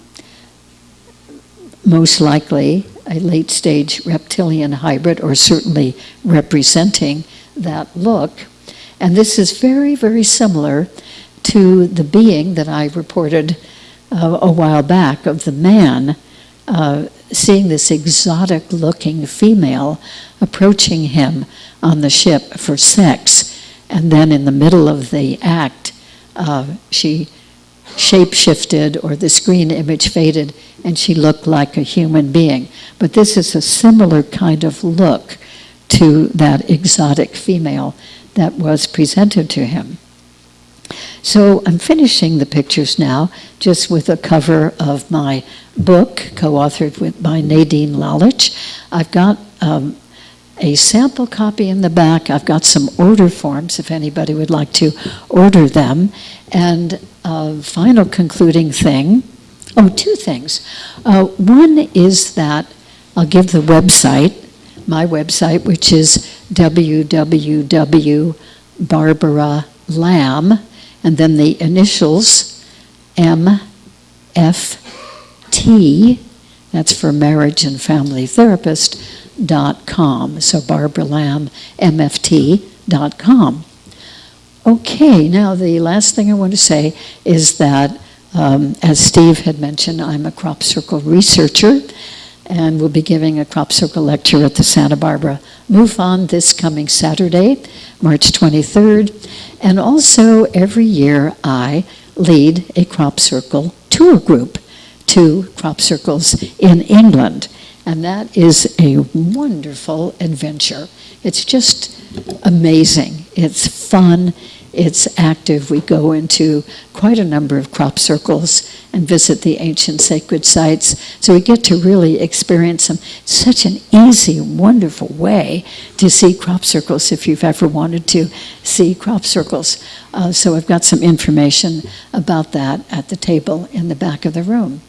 most likely a late-stage reptilian hybrid, or certainly representing that look. And this is very, very similar to the being that I reported a while back of the man seeing this exotic-looking female approaching him on the ship for sex. And then in the middle of the act, she shape-shifted, or the screen image faded, and she looked like a human being. But this is a similar kind of look to that exotic female that was presented to him. So I'm finishing the pictures now just with a cover of my book, co-authored by Nadine Lalich. I've got a sample copy in the back. I've got some order forms if anybody would like to order them. And final concluding thing, two things. One is that I'll give the website, my website, which is www.barbaralamb, and then the initials MFT, that's for Marriage and Family Therapist.com. So barbaralamb.mft.com. Okay, now the last thing I want to say is that, as Steve had mentioned, I'm a crop circle researcher, and we'll be giving a crop circle lecture at the Santa Barbara MUFON this coming Saturday, March 23rd. And also every year I lead a crop circle tour group to crop circles in England. And that is a wonderful adventure. It's just amazing. It's fun. It's active. We go into quite a number of crop circles and visit the ancient sacred sites. So we get to really experience them. Such an easy, wonderful way to see crop circles if you've ever wanted to see crop circles. So I've got some information about that at the table in the back of the room.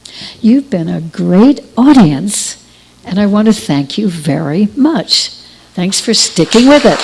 You've been a great audience, and I want to thank you very much. Thanks for sticking with it.